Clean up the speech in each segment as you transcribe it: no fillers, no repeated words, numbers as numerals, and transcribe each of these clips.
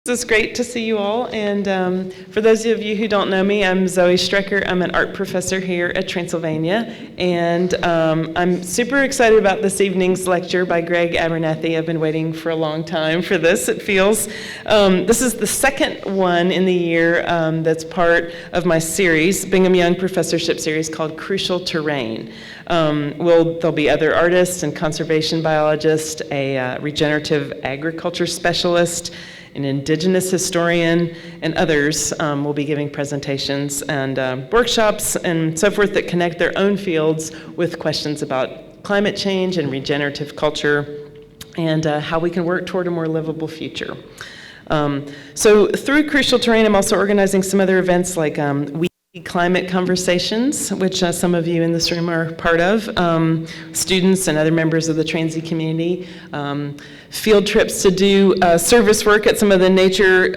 It's great to see you all, and for those of you who don't know me, I'm Zoe Strecker. I'm an art professor here at Transylvania, and I'm super excited about this evening's lecture by Greg Abernathy. I've been waiting for a long time for this, it feels. This is the second one in the year that's part of my series, Bingham Young Professorship Series called Crucial Terrain. There'll be other artists and conservation biologists, a regenerative agriculture specialist, an indigenous historian, and others will be giving presentations and workshops and so forth that connect their own fields with questions about climate change and regenerative culture and how we can work toward a more livable future. So through Crucial Terrain, I'm also organizing some other events like climate conversations, which some of you in this room are part of, students and other members of the Transy community, field trips to do service work at some of the nature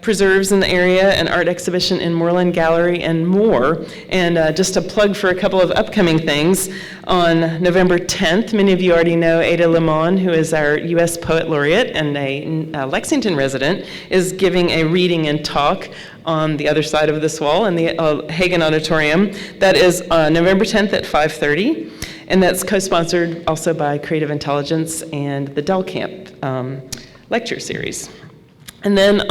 preserves in the area, an art exhibition in Moreland Gallery, and more. And just a plug for a couple of upcoming things. On November 10th, many of you already know Ada Limon, who is our U.S. Poet Laureate and a Lexington resident, is giving a reading and talk on the other side of this wall in the Hagen Auditorium. That is November 10th at 5:30, and that's co-sponsored also by Creative Intelligence and the Dell Camp lecture series. And then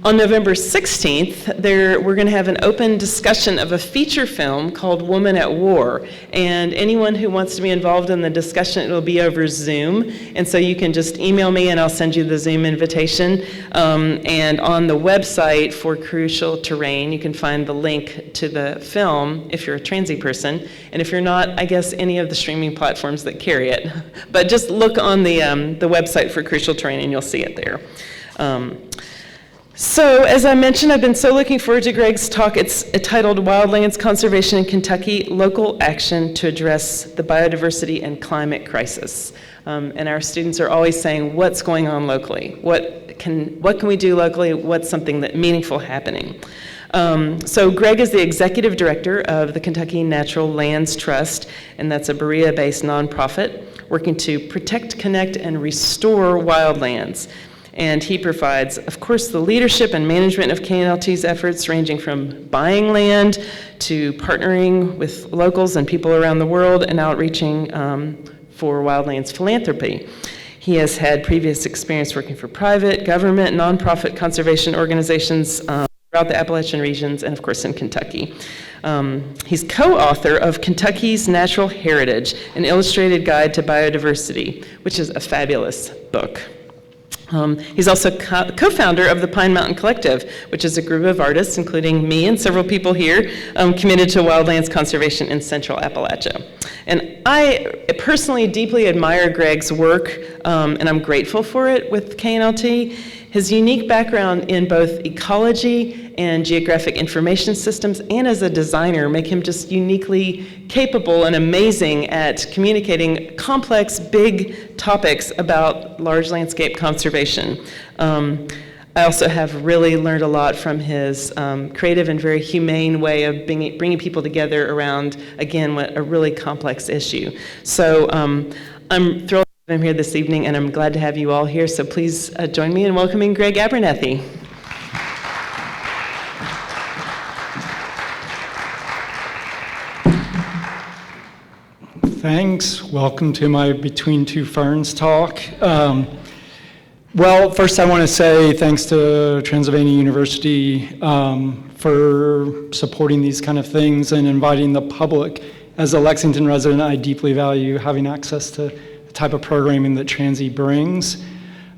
on November 16th, we're going to have an open discussion of a feature film called Woman at War. And anyone who wants to be involved in the discussion, it'll be over Zoom. And so you can just email me and I'll send you the Zoom invitation. And on the website for Crucial Terrain, you can find the link to the film if you're a transy person. And if you're not, I guess any of the streaming platforms that carry it. But just look on the website for Crucial Terrain and you'll see it there. So, as I mentioned, I've been so looking forward to Greg's talk. It's titled Wildlands Conservation in Kentucky, Local Action to Address the Biodiversity and Climate Crisis. And our students are always saying, what's going on locally? What can we do locally? What's something that meaningful happening? So Greg is the executive director of the Kentucky Natural Lands Trust, and that's a Berea-based nonprofit working to protect, connect, and restore wildlands. And he provides, of course, the leadership and management of KNLT's efforts, ranging from buying land to partnering with locals and people around the world and outreaching for wildlands philanthropy. He has had previous experience working for private, government, nonprofit conservation organizations throughout the Appalachian regions and, of course, in Kentucky. He's co-author of Kentucky's Natural Heritage, an illustrated guide to biodiversity, which is a fabulous book. He's also co-founder of the Pine Mountain Collective, which is a group of artists, including me and several people here, committed to wildlands conservation in Central Appalachia. And I personally deeply admire Greg's work, and I'm grateful for it with KNLT. His unique background in both ecology and geographic information systems and as a designer make him just uniquely capable and amazing at communicating complex, big topics about large landscape conservation. I also have really learned a lot from his creative and very humane way of bringing people together around, again, a really complex issue. So I'm thrilled I'm here this evening, and I'm glad to have you all here, so please join me in welcoming Greg Abernathy. Thanks. Welcome to my Between Two Ferns talk. Well, first I want to say thanks to Transylvania University for supporting these kind of things and inviting the public. As a Lexington resident, I deeply value having access to type of programming that Transy brings.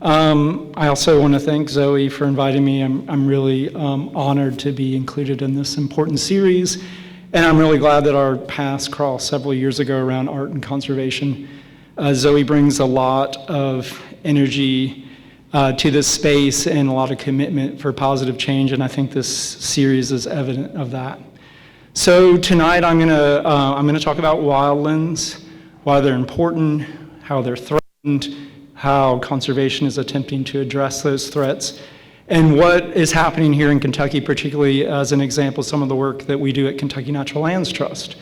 I also want to thank Zoe for inviting me. I'm really honored to be included in this important series, and I'm really glad that our paths crossed several years ago around art and conservation. Zoe brings a lot of energy to this space and a lot of commitment for positive change, and I think this series is evident of that. So tonight I'm gonna talk about wildlands, why they're important, how they're threatened, how conservation is attempting to address those threats, and what is happening here in Kentucky, particularly as an example, some of the work that we do at Kentucky Natural Lands Trust.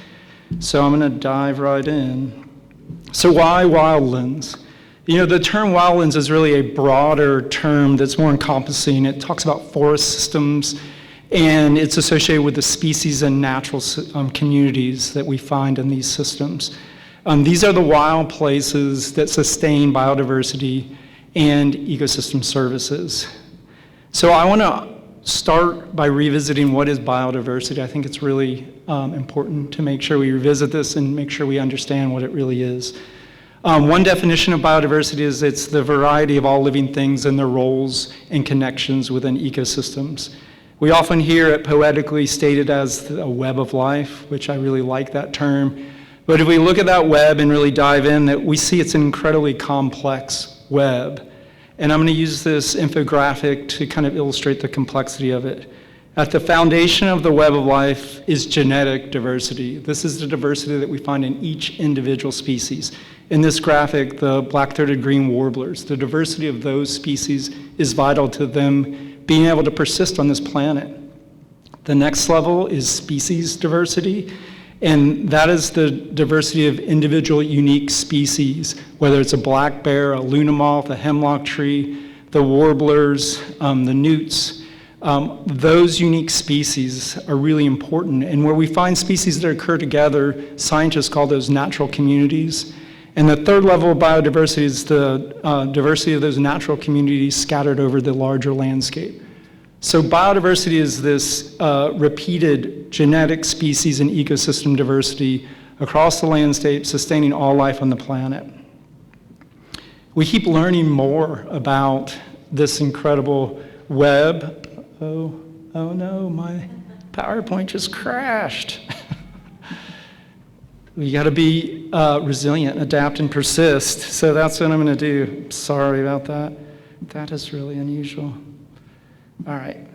So I'm gonna dive right in. So why wildlands? The term wildlands is really a broader term that's more encompassing. It talks about forest systems, and it's associated with the species and natural communities that we find in these systems. These are the wild places that sustain biodiversity and ecosystem services. So I want to start by revisiting what is biodiversity. I think it's really important to make sure we revisit this and make sure we understand what it really is. One definition of biodiversity is it's the variety of all living things and their roles and connections within ecosystems. We often hear it poetically stated as a web of life, which I really like that term. But if we look at that web and really dive in, that we see it's an incredibly complex web. And I'm going to use this infographic to kind of illustrate the complexity of it. At the foundation of the web of life is genetic diversity. This is the diversity that we find in each individual species. In this graphic, the black-throated green warblers, the diversity of those species is vital to them being able to persist on this planet. The next level is species diversity, and that is the diversity of individual unique species, whether it's a black bear, a luna moth, a hemlock tree, the warblers, the newts. Those unique species are really important, and where we find species that occur together, scientists call those natural communities. And the third level of biodiversity is the diversity of those natural communities scattered over the larger landscape. So biodiversity is this repeated genetic species and ecosystem diversity across the landscape, sustaining all life on the planet. We keep learning more about this incredible web. Oh no, my PowerPoint just crashed. We got to be resilient, adapt, and persist. So that's what I'm going to do. Sorry about that. That is really unusual. All right.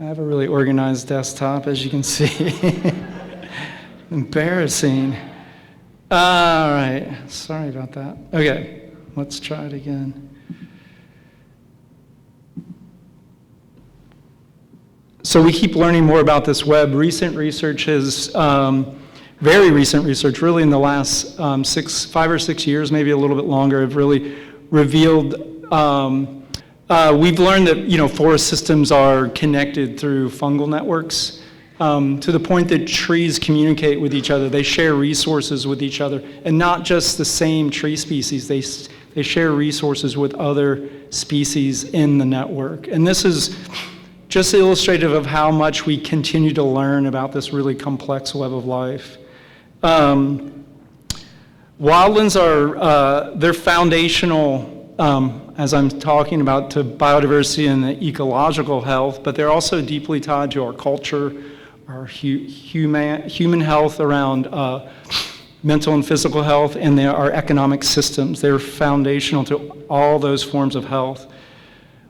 I have a really organized desktop, as you can see. Embarrassing. All right. Sorry about that. Okay. Let's try it again. So we keep learning more about this web. Recent research has... very recent research, really in the last 5 or 6 years, maybe a little bit longer, have really revealed, we've learned that, forest systems are connected through fungal networks to the point that trees communicate with each other. They share resources with each other, and not just the same tree species. They share resources with other species in the network. And this is just illustrative of how much we continue to learn about this really complex web of life. Wildlands are, they're foundational, as I'm talking about, to biodiversity and the ecological health, but they're also deeply tied to our culture, our human health around mental and physical health, and our economic systems. They're foundational to all those forms of health.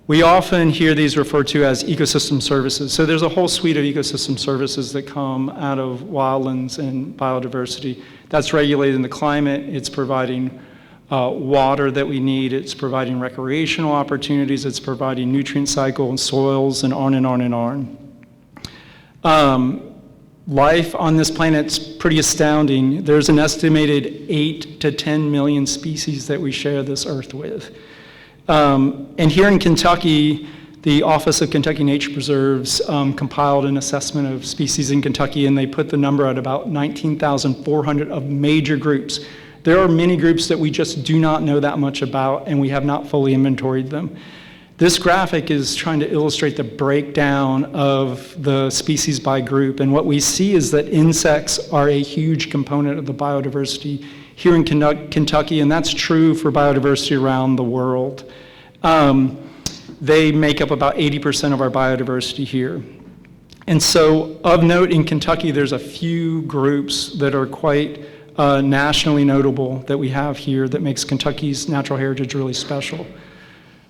We often hear these referred to as ecosystem services. So there's a whole suite of ecosystem services that come out of wildlands and biodiversity. That's regulating the climate, it's providing water that we need, it's providing recreational opportunities, it's providing nutrient cycle and soils, and on and on and on. Life on this planet's pretty astounding. There's an estimated 8 to 10 million species that we share this earth with. And here in Kentucky, the Office of Kentucky Nature Preserves compiled an assessment of species in Kentucky, and they put the number at about 19,400 of major groups. There are many groups that we just do not know that much about, and we have not fully inventoried them. This graphic is trying to illustrate the breakdown of the species by group, and what we see is that insects are a huge component of the biodiversity here in Kentucky, and that's true for biodiversity around the world. They make up about 80% of our biodiversity here. And so, of note, in Kentucky, there's a few groups that are quite nationally notable that we have here that makes Kentucky's natural heritage really special.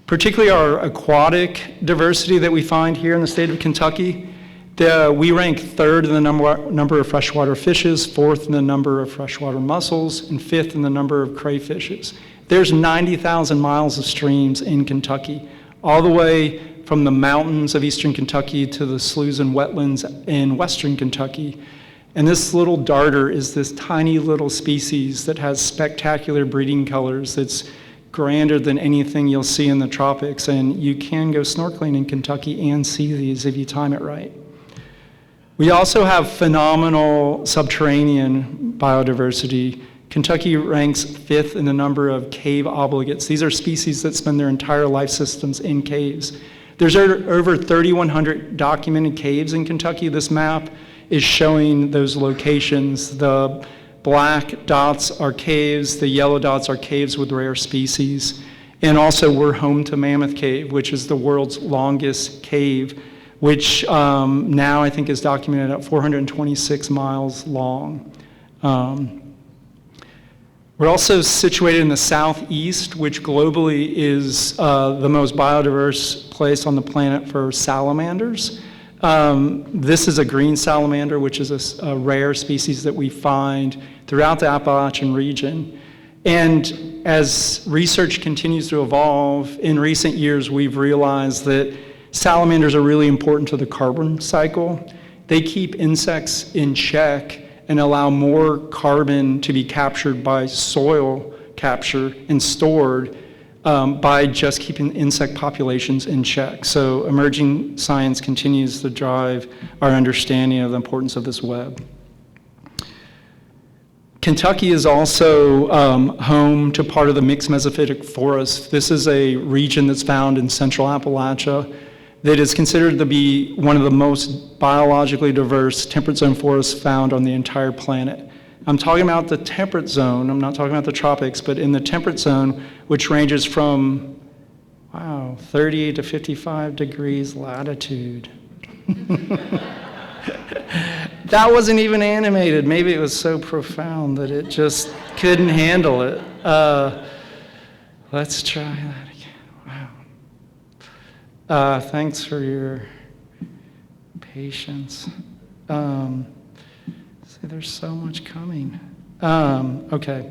Particularly our aquatic diversity that we find here in the state of Kentucky. We rank third in the number of freshwater fishes, fourth in the number of freshwater mussels, and fifth in the number of crayfishes. There's 90,000 miles of streams in Kentucky, all the way from the mountains of eastern Kentucky to the sloughs and wetlands in western Kentucky. And this little darter is this tiny little species that has spectacular breeding colors that's grander than anything you'll see in the tropics. And you can go snorkeling in Kentucky and see these if you time it right. We also have phenomenal subterranean biodiversity. Kentucky ranks 5th in the number of cave obligates. These are species that spend their entire life systems in caves. There's over 3,100 documented caves in Kentucky. This map is showing those locations. The black dots are caves, the yellow dots are caves with rare species. And also we're home to Mammoth Cave, which is the world's longest cave, which now I think is documented at 426 miles long. We're also situated in the southeast, which globally is the most biodiverse place on the planet for salamanders. This is a green salamander, which is a rare species that we find throughout the Appalachian region. And as research continues to evolve, in recent years we've realized that salamanders are really important to the carbon cycle. They keep insects in check and allow more carbon to be captured by soil capture and stored by just keeping insect populations in check. So emerging science continues to drive our understanding of the importance of this web. Kentucky is also home to part of the mixed mesophytic forest. This is a region that's found in central Appalachia that is considered to be one of the most biologically diverse temperate zone forests found on the entire planet. I'm talking about the temperate zone, I'm not talking about the tropics, but in the temperate zone, which ranges from, 38 to 55 degrees latitude. That wasn't even animated. Maybe it was so profound that it just couldn't handle it. Let's try that again. Wow. Thanks for your patience. See, there's so much coming. Okay,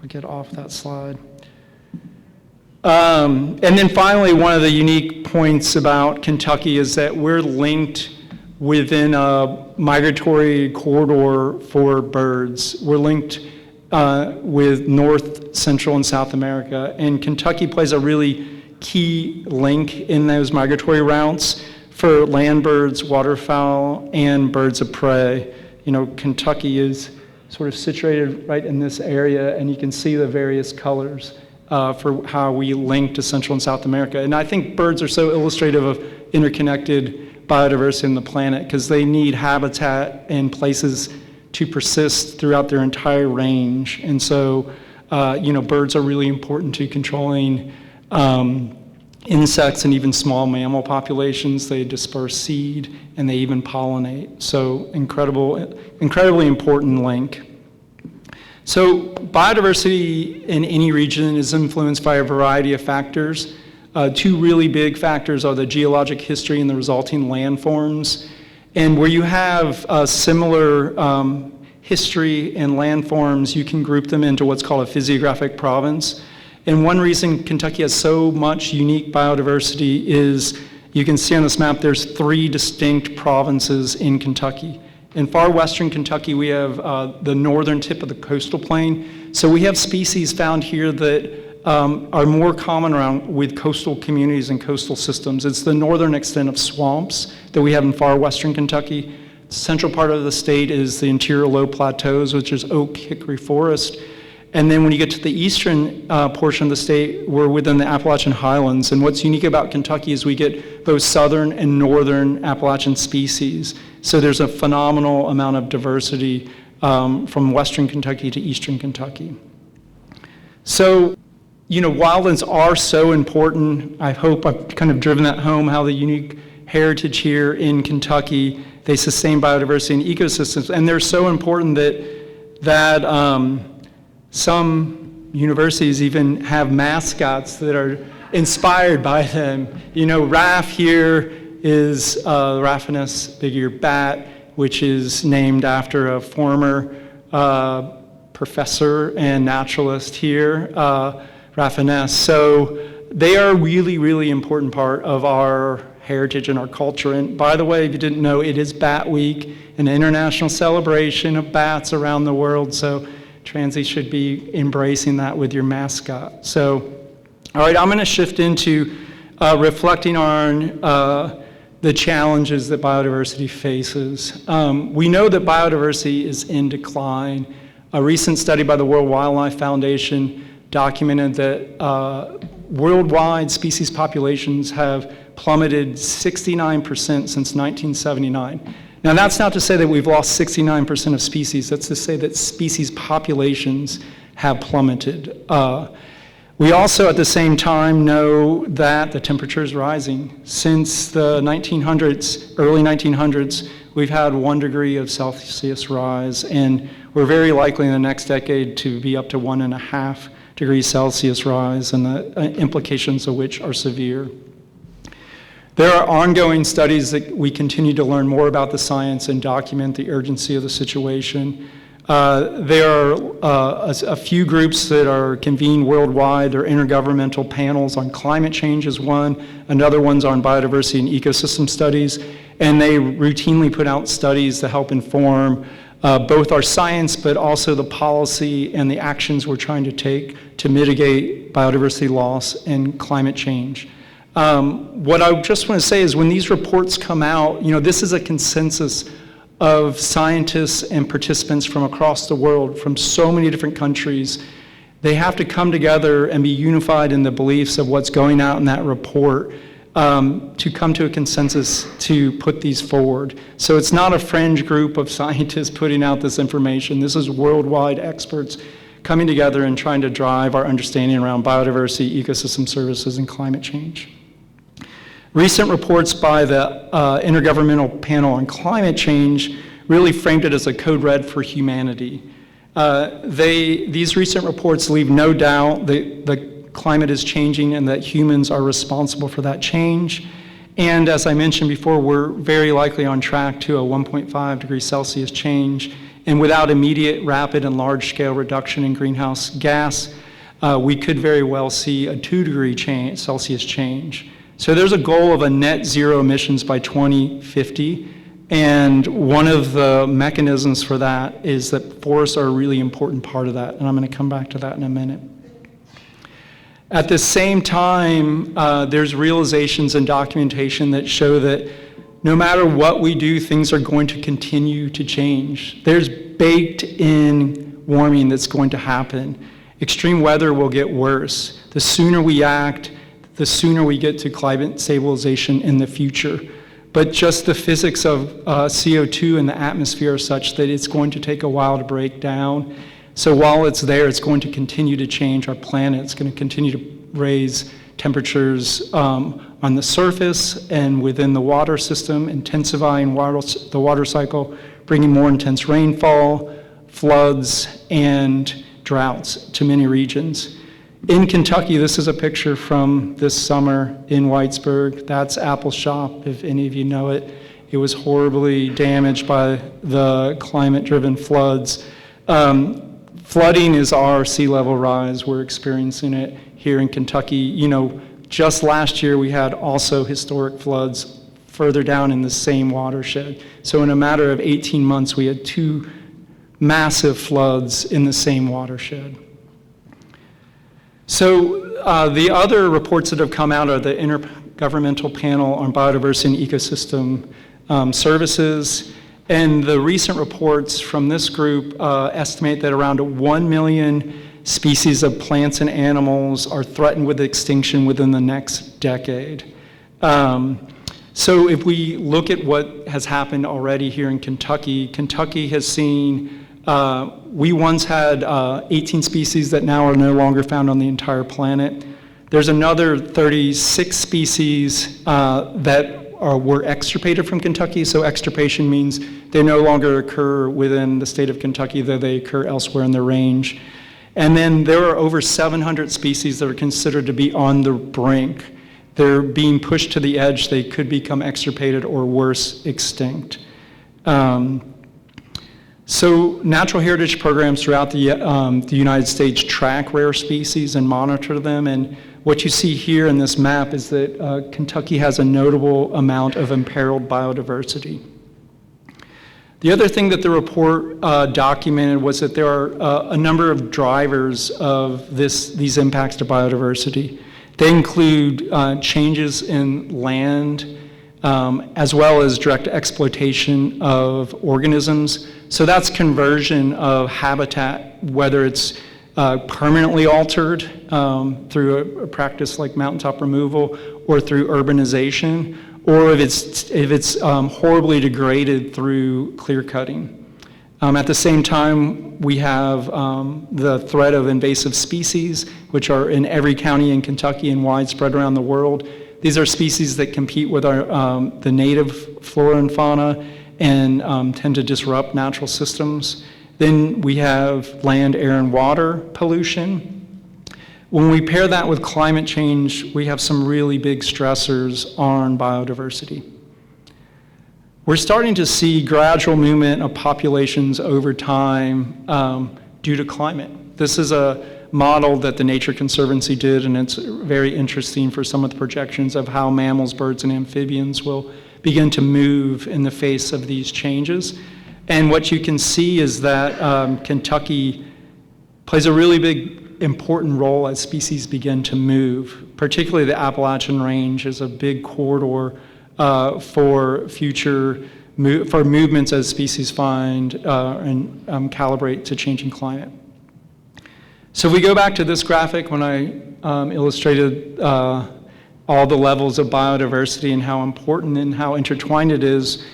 I'll get off that slide. And then finally, one of the unique points about Kentucky is that we're linked within a migratory corridor for birds. We're linked with North, Central, and South America, and Kentucky plays a really key link in those migratory routes for land birds, waterfowl, and birds of prey. You know, Kentucky is sort of situated right in this area, and you can see the various colors for how we link to Central and South America. And I think birds are so illustrative of interconnected biodiversity on the planet because they need habitat and places to persist throughout their entire range. And so, birds are really important to controlling insects and even small mammal populations. They disperse seed and they even pollinate. So incredibly important link. So biodiversity in any region is influenced by a variety of factors. Two really big factors are the geologic history and the resulting landforms. And where you have similar history and landforms, you can group them into what's called a physiographic province. And one reason Kentucky has so much unique biodiversity is, you can see on this map, there's 3 distinct provinces in Kentucky. In far western Kentucky, we have the northern tip of the coastal plain. So we have species found here that are more common around with coastal communities and coastal systems. It's the northern extent of swamps that we have in far western Kentucky. The central part of the state is the interior low plateaus, which is oak hickory forest. And then when you get to the eastern portion of the state, we're within the Appalachian Highlands. And what's unique about Kentucky is we get both southern and northern Appalachian species. So there's a phenomenal amount of diversity from western Kentucky to eastern Kentucky. So, wildlands are so important. I hope I've kind of driven that home, how the unique heritage here in Kentucky, they sustain biodiversity and ecosystems. And they're so important that some universities even have mascots that are inspired by them. RAF here is the Raffinus big-eared bat, which is named after a former professor and naturalist here, Raffinus. So they are a really, really important part of our heritage and our culture. And by the way, if you didn't know, it is Bat Week, an international celebration of bats around the world. So Transy should be embracing that with your mascot. So, all right, I'm going to shift into reflecting on the challenges that biodiversity faces. We know that biodiversity is in decline. A recent study by the World Wildlife Foundation documented that worldwide species populations have plummeted 69% since 1979. Now, that's not to say that we've lost 69% of species. That's to say that species populations have plummeted. We also, at the same time, know that the temperature is rising. Since the 1900s, early 1900s, we've had 1 degree of Celsius rise, and we're very likely in the next decade to be up to 1.5 degrees Celsius rise, and the implications of which are severe. There are ongoing studies that we continue to learn more about the science and document the urgency of the situation. There are a few groups that are convened worldwide. There are intergovernmental panels on climate change is one, another one's on biodiversity and ecosystem studies, and they routinely put out studies to help inform both our science, but also the policy and the actions we're trying to take to mitigate biodiversity loss and climate change. What I just want to say is when these reports come out, this is a consensus of scientists and participants from across the world, from so many different countries. They have to come together and be unified in the beliefs of what's going out in that report to come to a consensus to put these forward. So it's not a fringe group of scientists putting out this information. This is worldwide experts coming together and trying to drive our understanding around biodiversity, ecosystem services, and climate change. Recent reports by the Intergovernmental Panel on Climate Change really framed it as a code red for humanity. These recent reports leave no doubt that the climate is changing and that humans are responsible for that change. And as I mentioned before, we're very likely on track to a 1.5 degrees Celsius change. And without immediate, rapid, and large-scale reduction in greenhouse gas, we could very well see a 2 degree Celsius change. So there's a goal of a net zero emissions by 2050, and one of the mechanisms for that is that forests are a really important part of that, and I'm going to come back to that in a minute. At the same time, there's realizations and documentation that show that no matter what we do, things are going to continue to change. There's baked-in warming that's going to happen. Extreme weather will get worse. The sooner we act, the sooner we get to climate stabilization in the future. But just the physics of CO2 in the atmosphere are such that it's going to take a while to break down. So while it's there, it's going to continue to change our planet. It's going to continue to raise temperatures on the surface and within the water system, intensifying the water cycle, bringing more intense rainfall, floods, and droughts to many regions. In Kentucky, this is a picture from this summer in Whitesburg. That's Apple Shop, if any of you know it. It was horribly damaged by the climate-driven floods. Flooding is our sea level rise. We're experiencing it here in Kentucky. Just last year we had also historic floods further down in the same watershed. So in a matter of 18 months, we had 2 massive floods in the same watershed. So the other reports that have come out are the Intergovernmental Panel on Biodiversity and Ecosystem Services. And the recent reports from this group estimate that around 1 million species of plants and animals are threatened with extinction within the next decade. So if we look at what has happened already here in Kentucky, Kentucky has seen we once had 18 species that now are no longer found on the entire planet. There's another 36 species that were extirpated from Kentucky. So extirpation means they no longer occur within the state of Kentucky, though they occur elsewhere in the range. And then there are over 700 species that are considered to be on the brink. They're being pushed to the edge. They could become extirpated or worse, extinct. So natural heritage programs throughout the United States track rare species and monitor them. And what you see here in this map is that Kentucky has a notable amount of imperiled biodiversity. The other thing that the report documented was that there are a number of drivers of these impacts to biodiversity. They include changes in land, as well as direct exploitation of organisms. So that's conversion of habitat, whether it's permanently altered through a practice like mountaintop removal or through urbanization, or if it's horribly degraded through clear cutting. At the same time, we have the threat of invasive species, which are in every county in Kentucky and widespread around the world. These are species that compete with the native flora and fauna and tend to disrupt natural systems. Then we have land, air, and water pollution. When we pair that with climate change, we have some really big stressors on biodiversity. We're starting to see gradual movement of populations over time due to climate. This is a model that the Nature Conservancy did, and it's very interesting for some of the projections of how mammals, birds, and amphibians will begin to move in the face of these changes. And what you can see is that Kentucky plays a really big, important role as species begin to move. Particularly the Appalachian Range is a big corridor for future movements as species find and calibrate to changing climate. So if we go back to this graphic when I illustrated all the levels of biodiversity and how important and how intertwined it is,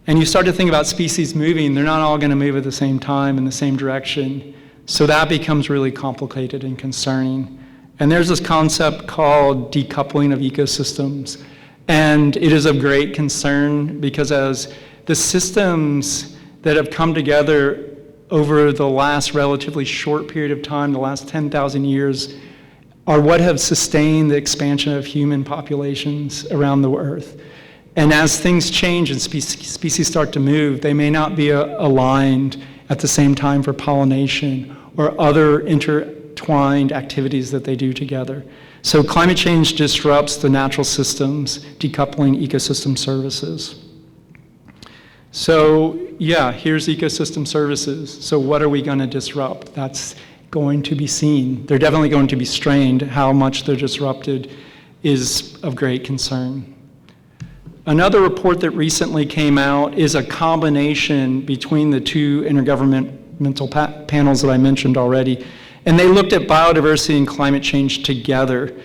and you start to think about species moving, they're not all going to move at the same time in the same direction. So that becomes really complicated and concerning. And there's this concept called decoupling of ecosystems. And it is of great concern because as the systems that have come together over the last relatively short period of time, the last 10,000 years, are what have sustained the expansion of human populations around the earth. And as things change and species start to move, they may not be aligned at the same time for pollination or other intertwined activities that they do together. So climate change disrupts the natural systems, decoupling ecosystem services. So yeah, here's ecosystem services. So what are we going to disrupt? That's going to be seen. They're definitely going to be strained. How much they're disrupted is of great concern. Another report that recently came out is a combination between the two intergovernmental panels that I mentioned already. And they looked at biodiversity and climate change together.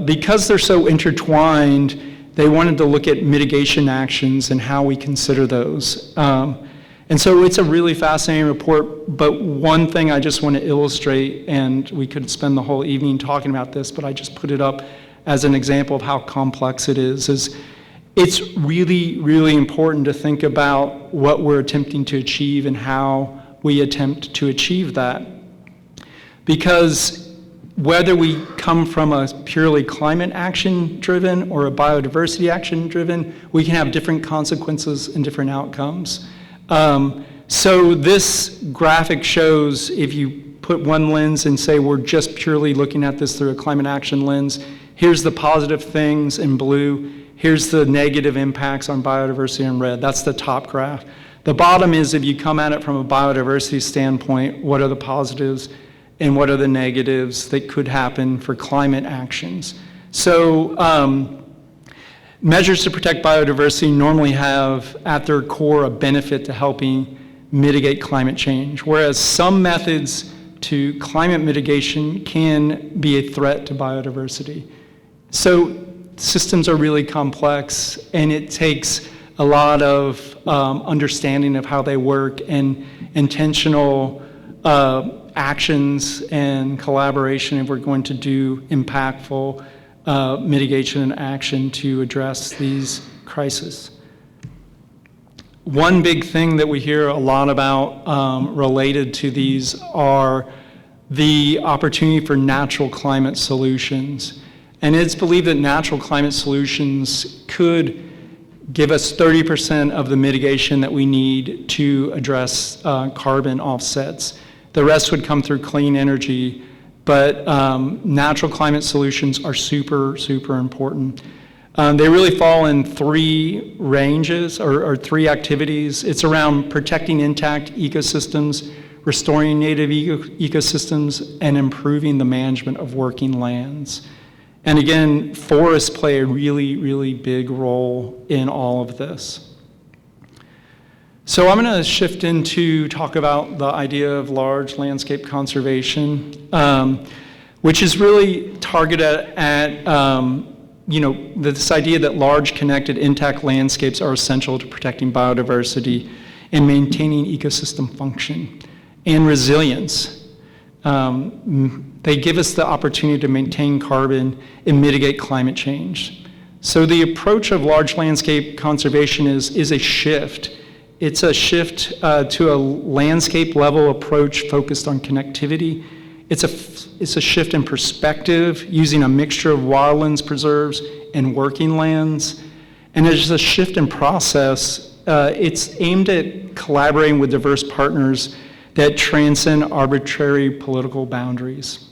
Because they're so intertwined, they wanted to look at mitigation actions and how we consider those. And so it's a really fascinating report, but one thing I just want to illustrate, and we could spend the whole evening talking about this, but I just put it up as an example of how complex it is it's really, really important to think about what we're attempting to achieve and how we attempt to achieve that. Because whether we come from a purely climate action driven or a biodiversity action driven, we can have different consequences and different outcomes. So this graphic shows, if you put one lens and say we're just purely looking at this through a climate action lens, here's the positive things in blue, here's the negative impacts on biodiversity in red. That's the top graph. The bottom is if you come at it from a biodiversity standpoint, what are the positives and what are the negatives that could happen for climate actions. So measures to protect biodiversity normally have at their core a benefit to helping mitigate climate change, whereas some methods to climate mitigation can be a threat to biodiversity. So systems are really complex, and it takes a lot of understanding of how they work and intentional actions and collaboration if we're going to do impactful mitigation and action to address these crises. One big thing that we hear a lot about related to these are the opportunity for natural climate solutions. And it's believed that natural climate solutions could give us 30% of the mitigation that we need to address carbon offsets. The rest would come through clean energy, but natural climate solutions are super, super important. They really fall in three ranges or three activities. It's around protecting intact ecosystems, restoring native ecosystems, and improving the management of working lands. And again, forests play a really, really big role in all of this. So I'm going to shift into talk about the idea of large landscape conservation, which is really targeted at this idea that large, connected, intact landscapes are essential to protecting biodiversity and maintaining ecosystem function and resilience. They give us the opportunity to maintain carbon and mitigate climate change. So the approach of large landscape conservation is a shift. It's a shift to a landscape level approach focused on connectivity. It's a shift in perspective using a mixture of wildlands preserves and working lands. And it's a shift in process. It's aimed at collaborating with diverse partners that transcend arbitrary political boundaries.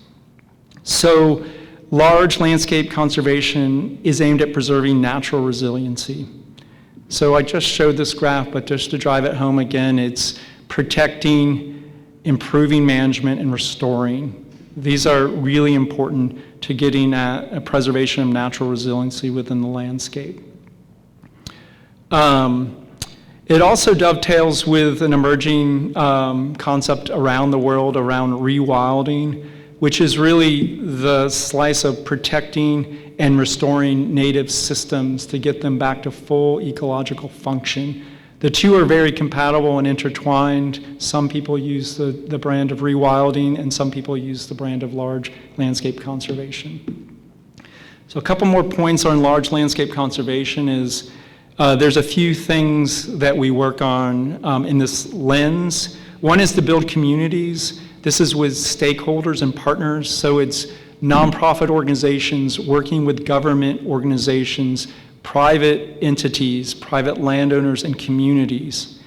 So large landscape conservation is aimed at preserving natural resiliency. So I just showed this graph, but just to drive it home again, it's protecting, improving management, and restoring. These are really important to getting at a preservation of natural resiliency within the landscape. It also dovetails with an emerging concept around the world around rewilding, which is really the slice of protecting and restoring native systems to get them back to full ecological function. The two are very compatible and intertwined. Some people use the brand of rewilding, and some people use the brand of large landscape conservation. So a couple more points on large landscape conservation is there's a few things that we work on in this lens. One is to build communities. This is with stakeholders and partners, so it's nonprofit organizations working with government organizations, private entities, private landowners, and communities.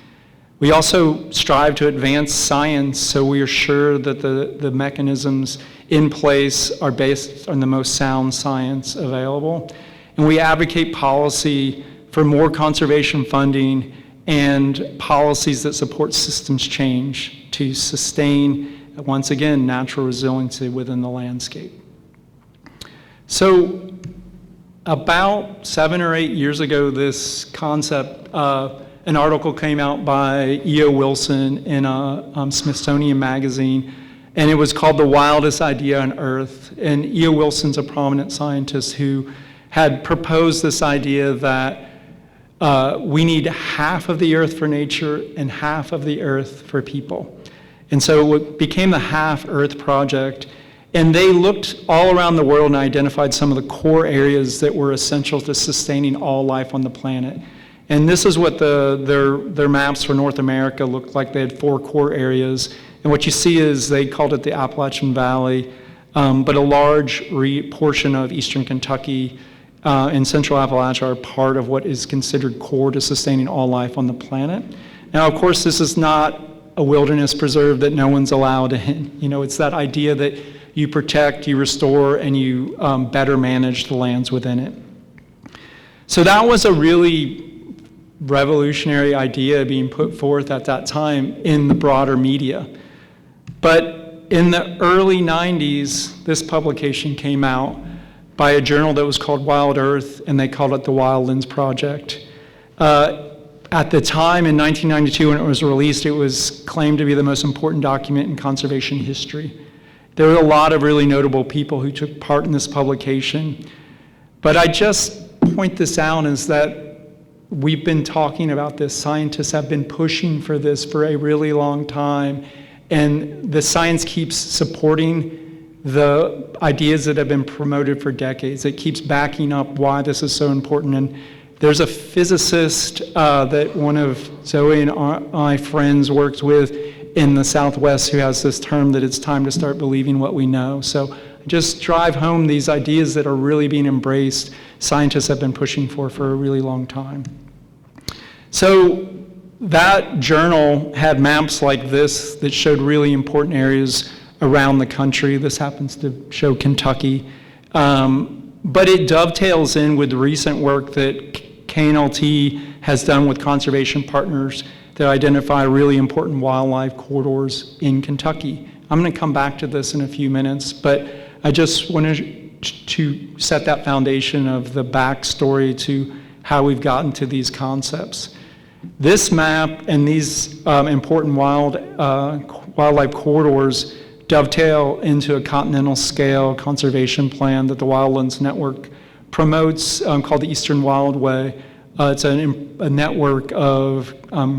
We also strive to advance science, so we are sure that the mechanisms in place are based on the most sound science available. And we advocate policy for more conservation funding and policies that support systems change to sustain, once again, natural resiliency within the landscape. So about 7 or 8 years ago, this concept, an article came out by E.O. Wilson in a Smithsonian magazine, and it was called The Wildest Idea on Earth. And E.O. Wilson's a prominent scientist who had proposed this idea that we need half of the earth for nature and half of the earth for people. And so it became the Half Earth Project, and they looked all around the world and identified some of the core areas that were essential to sustaining all life on the planet. And this is what their maps for North America looked like. They had 4 core areas, and what you see is they called it the Appalachian Valley, but a large portion of eastern Kentucky and central Appalachia are part of what is considered core to sustaining all life on the planet. Now, of course, this is not a wilderness preserve that no one's allowed in. It's that idea that you protect, you restore, and you better manage the lands within it. So that was a really revolutionary idea being put forth at that time in the broader media. But in the early 90s, this publication came out by a journal that was called Wild Earth, and they called it the Wildlands Project. At the time, in 1992, when it was released, it was claimed to be the most important document in conservation history. There were a lot of really notable people who took part in this publication. But I just point this out is that we've been talking about this. Scientists have been pushing for this for a really long time, and the science keeps supporting the ideas that have been promoted for decades. It keeps backing up why this is so important. And there's a physicist that one of Zoe and my friends worked with in the Southwest who has this term that it's time to start believing what we know. So just drive home these ideas that are really being embraced. Scientists have been pushing for a really long time. So that journal had maps like this that showed really important areas around the country. This happens to show Kentucky. But it dovetails in with the recent work that KNLT has done with conservation partners that identify really important wildlife corridors in Kentucky. I'm going to come back to this in a few minutes, but I just wanted to set that foundation of the backstory to how we've gotten to these concepts. This map and these important wildlife corridors dovetail into a continental scale conservation plan that the Wildlands Network promotes called the Eastern Wildway. It's a network of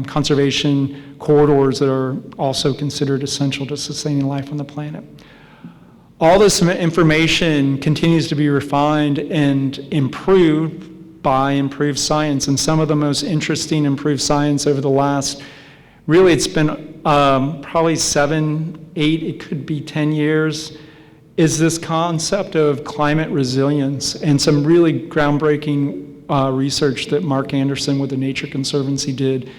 conservation corridors that are also considered essential to sustaining life on the planet. All this information continues to be refined and improved by improved science, and some of the most interesting improved science over the last, really it's been probably 7, 8, it could be 10 years, is this concept of climate resilience and some really groundbreaking research that Mark Anderson with the Nature Conservancy did.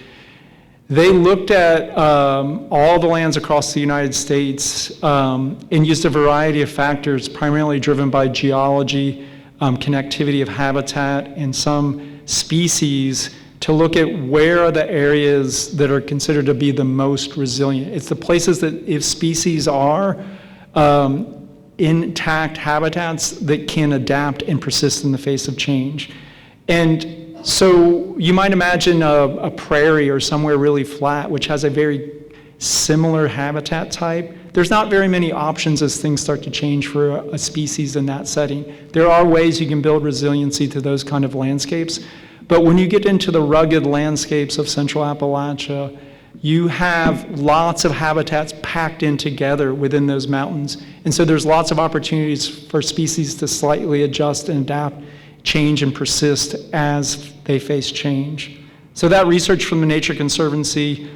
They looked at all the lands across the United States and used a variety of factors, primarily driven by geology, connectivity of habitat, and some species, to look at where are the areas that are considered to be the most resilient. It's the places that if species are intact habitats that can adapt and persist in the face of change. And so you might imagine a prairie or somewhere really flat, which has a very similar habitat type. There's not very many options as things start to change for a species in that setting. There are ways you can build resiliency to those kind of landscapes, but when you get into the rugged landscapes of Central Appalachia, you have lots of habitats packed in together within those mountains. And so there's lots of opportunities for species to slightly adjust and adapt, change and persist as they face change. So that research from the Nature Conservancy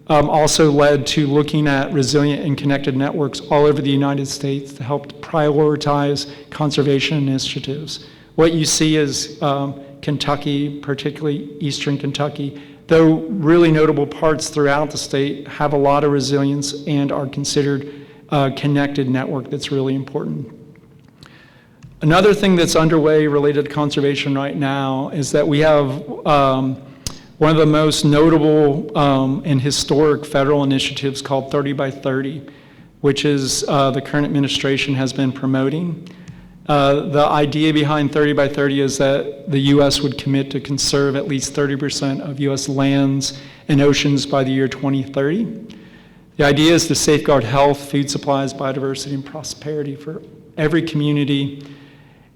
also led to looking at resilient and connected networks all over the United States to help prioritize conservation initiatives. What you see is Kentucky, particularly eastern Kentucky, though really notable parts throughout the state have a lot of resilience and are considered a connected network that's really important. Another thing that's underway related to conservation right now is that we have one of the most notable and historic federal initiatives called 30 by 30, which is the current administration has been promoting. The idea behind 30 by 30 is that the U.S. would commit to conserve at least 30% of U.S. lands and oceans by the year 2030. The idea is to safeguard health, food supplies, biodiversity, and prosperity for every community.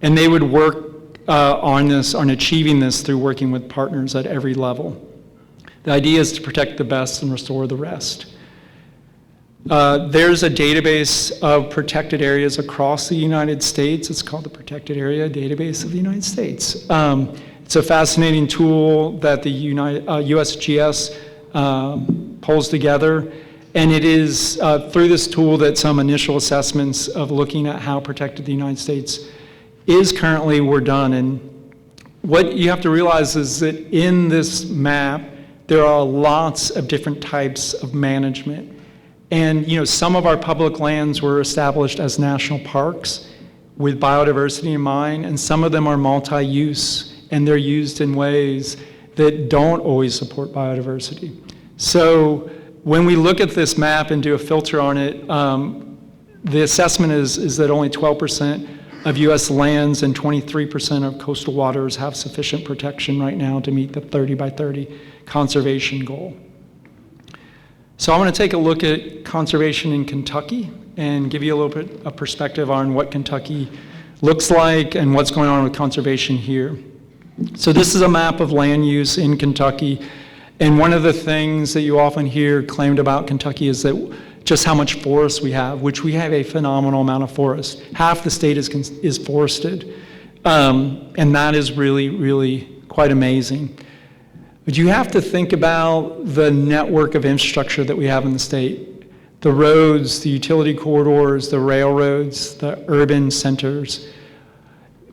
And they would work on achieving this through working with partners at every level. The idea is to protect the best and restore the rest. There's a database of protected areas across the United States. It's called the Protected Area Database of the United States. It's a fascinating tool that the USGS pulls together. And it is through this tool that some initial assessments of looking at how protected the United States is currently were done. And what you have to realize is that in this map, there are lots of different types of management. And some of our public lands were established as national parks with biodiversity in mind, and some of them are multi-use, and they're used in ways that don't always support biodiversity. So when we look at this map and do a filter on it, the assessment is that only 12% of U.S. lands and 23% of coastal waters have sufficient protection right now to meet the 30 by 30 conservation goal. So I want to take a look at conservation in Kentucky and give you a little bit of perspective on what Kentucky looks like and what's going on with conservation here. So this is a map of land use in Kentucky, and one of the things that you often hear claimed about Kentucky is that just how much forest we have, which we have a phenomenal amount of forest. Half the state is forested, and that is really, really quite amazing. But you have to think about the network of infrastructure that we have in the state. The roads, the utility corridors, the railroads, the urban centers.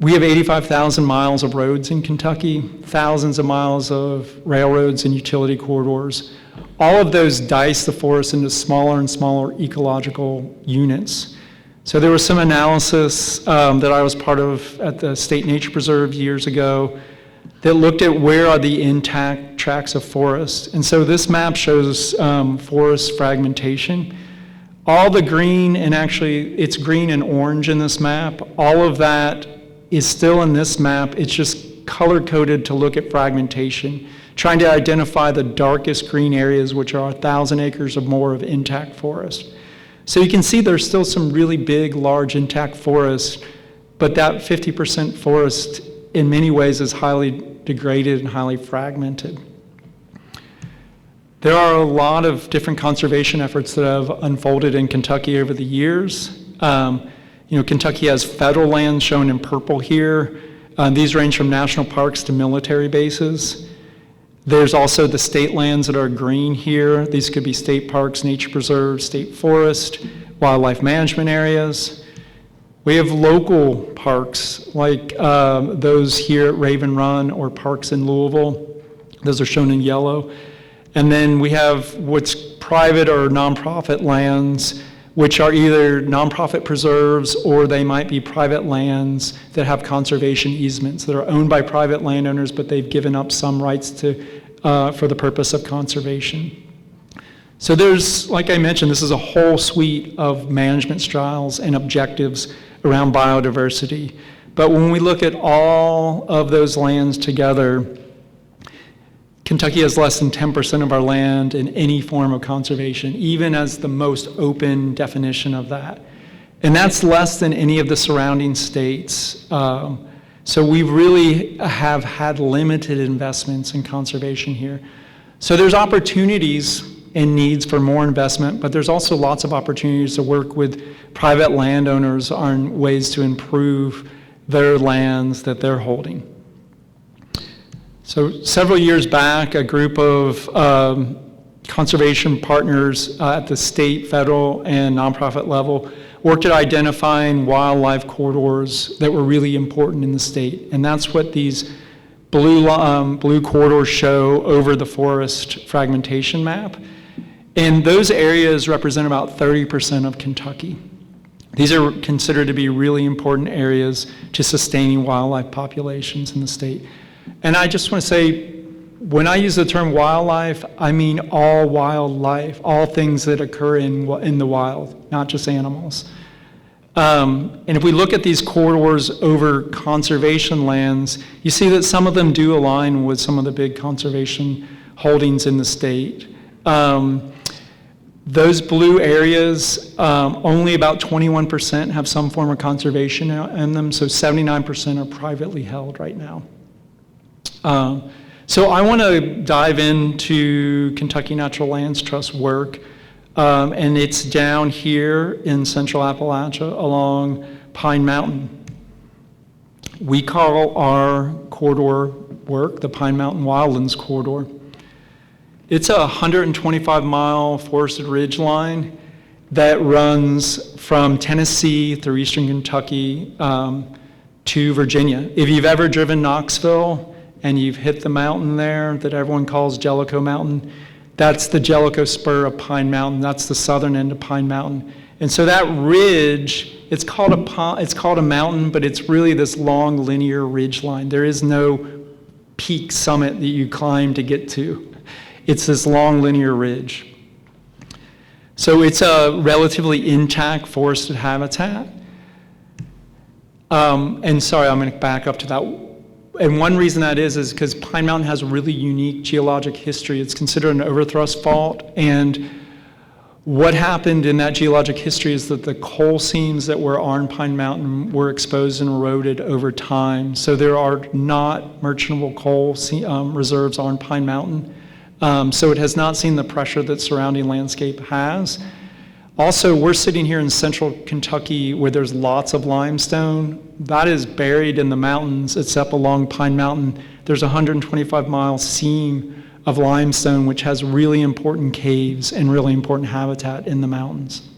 We have 85,000 miles of roads in Kentucky, thousands of miles of railroads and utility corridors, all of those dice the forest into smaller and smaller ecological units. So there was some analysis that I was part of at the State Nature Preserve years ago that looked at where are the intact tracts of forest. And so this map shows forest fragmentation. All the green, and actually it's green and orange in this map, all of that is still in this map. It's just color-coded to look at fragmentation, trying to identify the darkest green areas, which are 1,000 acres or more of intact forest. So you can see there's still some really big, large, intact forests, but that 50% forest in many ways is highly degraded and highly fragmented. There are a lot of different conservation efforts that have unfolded in Kentucky over the years. Kentucky has federal lands shown in purple here. These range from national parks to military bases. There's also the state lands that are green here. These could be state parks, nature preserves, state forest, wildlife management areas. We have local parks like those here at Raven Run or parks in Louisville. Those are shown in yellow. And then we have what's private or nonprofit lands, which are either nonprofit preserves or they might be private lands that have conservation easements that are owned by private landowners, but they've given up some rights for the purpose of conservation. So there's, like I mentioned, this is a whole suite of management styles and objectives around biodiversity. But when we look at all of those lands together, Kentucky has less than 10% of our land in any form of conservation, even as the most open definition of that. And that's less than any of the surrounding states. So we really have had limited investments in conservation here. So there's opportunities and needs for more investment, but there's also lots of opportunities to work with private landowners on ways to improve their lands that they're holding. So several years back, a group of conservation partners at the state, federal, and nonprofit level worked at identifying wildlife corridors that were really important in the state. And that's what these blue corridors show over the forest fragmentation map. And those areas represent about 30% of Kentucky. These are considered to be really important areas to sustaining wildlife populations in the state. And I just want to say, when I use the term wildlife, I mean all wildlife, all things that occur in the wild, not just animals. And if we look at these corridors over conservation lands, you see that some of them do align with some of the big conservation holdings in the state. Those blue areas, only about 21% have some form of conservation in them, so 79% are privately held right now. So I want to dive into Kentucky Natural Lands Trust work, and it's down here in central Appalachia along Pine Mountain. We call our corridor work the Pine Mountain Wildlands Corridor. It's a 125-mile forested ridgeline that runs from Tennessee through eastern Kentucky to Virginia. If you've ever driven Knoxville and you've hit the mountain there that everyone calls Jellicoe Mountain, that's the Jellicoe spur of Pine Mountain. That's the southern end of Pine Mountain. And so that ridge, it's called a mountain, but it's really this long linear ridge line. There is no peak summit that you climb to get to. It's this long linear ridge. So it's a relatively intact forested habitat. And sorry, I'm going to back up to that. And one reason that is because Pine Mountain has a really unique geologic history. It's considered an overthrust fault. And what happened in that geologic history is that the coal seams that were on Pine Mountain were exposed and eroded over time. So there are not merchantable coal reserves on Pine Mountain. So it has not seen the pressure that surrounding landscape has. Also, we're sitting here in central Kentucky where there's lots of limestone. That is buried in the mountains. It's up along Pine Mountain. There's a 125-mile seam of limestone which has really important caves and really important habitat in the mountains.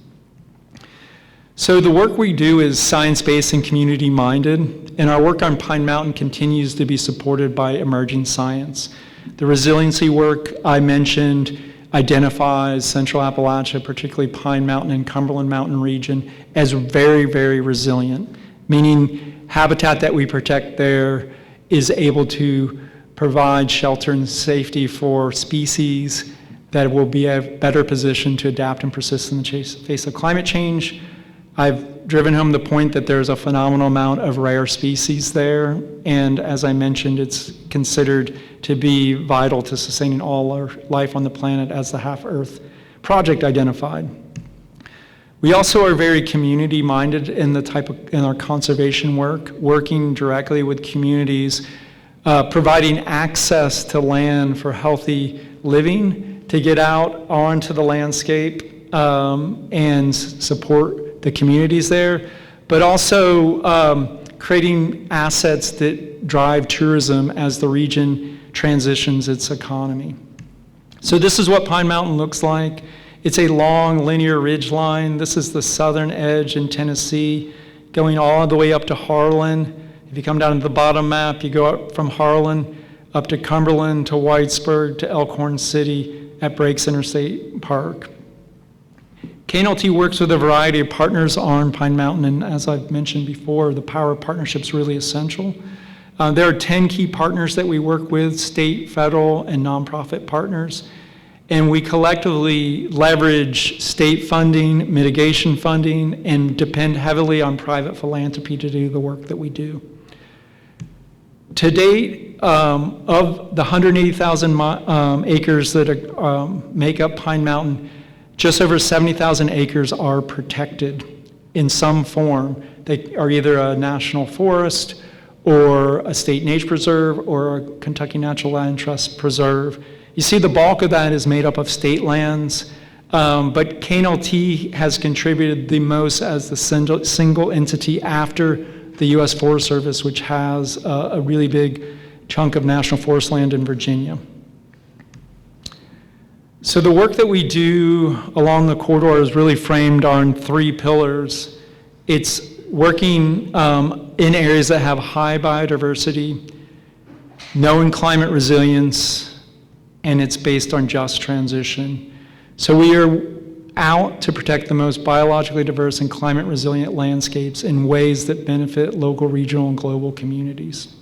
So the work we do is science-based and community-minded, and our work on Pine Mountain continues to be supported by emerging science. The resiliency work I mentioned identifies Central Appalachia, particularly Pine Mountain and Cumberland Mountain region, as very, very resilient, meaning habitat that we protect there is able to provide shelter and safety for species that will be a better position to adapt and persist in the face of climate change. I've driven home the point that there's a phenomenal amount of rare species there, and as I mentioned, it's considered to be vital to sustaining all our life on the planet, as the Half Earth Project identified. We also are very community-minded in our conservation work, working directly with communities, providing access to land for healthy living, to get out onto the landscape and support the communities there, but also creating assets that drive tourism as the region transitions its economy. So this is what Pine Mountain looks like. It's a long linear ridge line. This is the southern edge in Tennessee, going all the way up to Harlan. If you come down to the bottom map, you go up from Harlan up to Cumberland, to Whitesburg, to Elkhorn City at Breaks Interstate Park. KNLT works with a variety of partners on Pine Mountain, and as I've mentioned before, the power of partnership is really essential. There are 10 key partners that we work with, state, federal, and nonprofit partners, and we collectively leverage state funding, mitigation funding, and depend heavily on private philanthropy to do the work that we do. To date, of the 180,000 acres that make up Pine Mountain, just over 70,000 acres are protected in some form. They are either a national forest or a state nature preserve or a Kentucky Natural Land Trust preserve. You see the bulk of that is made up of state lands, but KNLT has contributed the most as the single entity after the U.S. Forest Service, which has a really big chunk of national forest land in Virginia. So the work that we do along the corridor is really framed on 3 pillars. It's working in areas that have high biodiversity, knowing climate resilience, and it's based on just transition. So we are out to protect the most biologically diverse and climate resilient landscapes in ways that benefit local, regional, and global communities.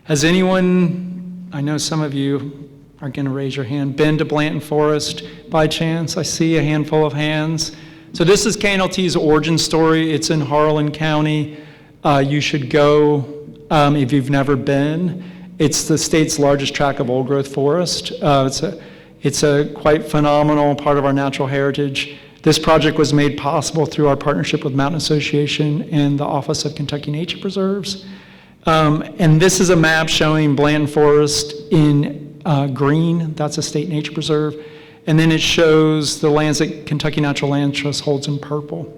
Has anyone, I know some of you are going to raise your hand, been to Blanton Forest by chance? I see a handful of hands. So this is KNLT's origin story. It's in Harlan County. You should go if you've never been. It's the state's largest tract of old growth forest. It's a quite phenomenal part of our natural heritage. This project was made possible through our partnership with Mountain Association and the Office of Kentucky Nature Preserves. And this is a map showing Blanton Forest in green. That's a state nature preserve. And then it shows the lands that Kentucky Natural Land Trust holds in purple.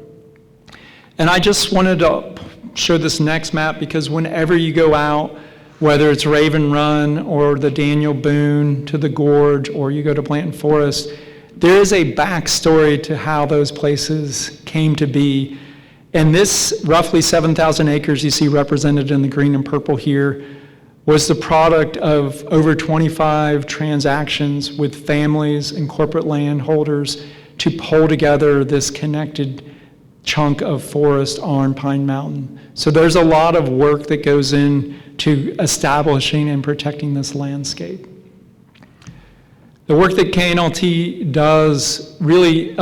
And I just wanted to show this next map because whenever you go out, whether it's Raven Run or the Daniel Boone to the Gorge, or you go to Blanton Forest, there is a backstory to how those places came to be. And this roughly 7,000 acres you see represented in the green and purple here was the product of over 25 transactions with families and corporate landholders to pull together this connected chunk of forest on Pine Mountain. So there's a lot of work that goes into establishing and protecting this landscape. The work that KNLT does really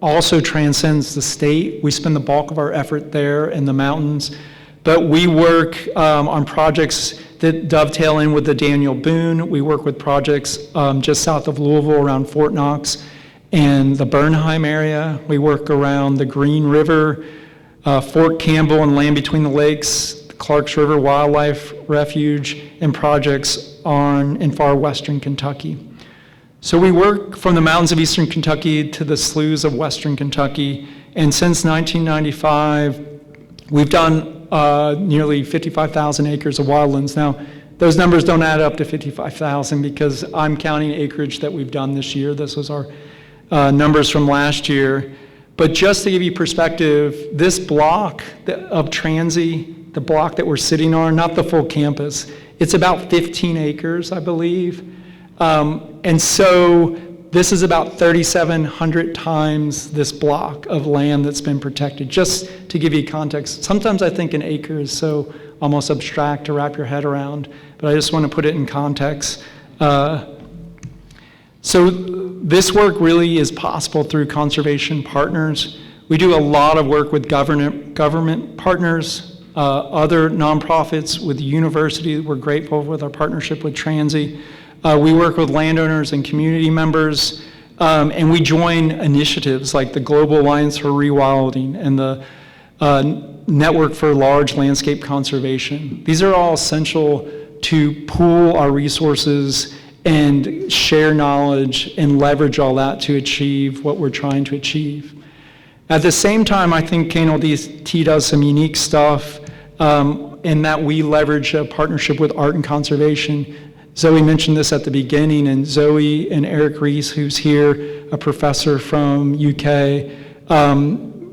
also transcends the state. We spend the bulk of our effort there in the mountains, but we work on projects that dovetail in with the Daniel Boone. We work with projects just south of Louisville around Fort Knox and the Bernheim area. We work around the Green River, Fort Campbell and Land Between the Lakes, the Clarks River Wildlife Refuge, and projects in far western Kentucky. So we work from the mountains of eastern Kentucky to the sloughs of western Kentucky, and since 1995, we've done nearly 55,000 acres of wildlands. Now, those numbers don't add up to 55,000 because I'm counting acreage that we've done this year. This was our numbers from last year. But just to give you perspective, this block of Transy, the block that we're sitting on, not the full campus, it's about 15 acres, I believe. And so this is about 3,700 times this block of land that's been protected, just to give you context. Sometimes I think an acre is so almost abstract to wrap your head around, but I just want to put it in context. So this work really is possible through conservation partners. We do a lot of work with government partners, other nonprofits, with the university. We're grateful with our partnership with Transy. We work with landowners and community members, and we join initiatives like the Global Alliance for Rewilding and the Network for Large Landscape Conservation. These are all essential to pool our resources and share knowledge and leverage all that to achieve what we're trying to achieve. At the same time, I think KNLDT does some unique stuff in that we leverage a partnership with art and conservation. Zoe mentioned this at the beginning, and Zoe and Eric Rees, who's here, a professor from UK,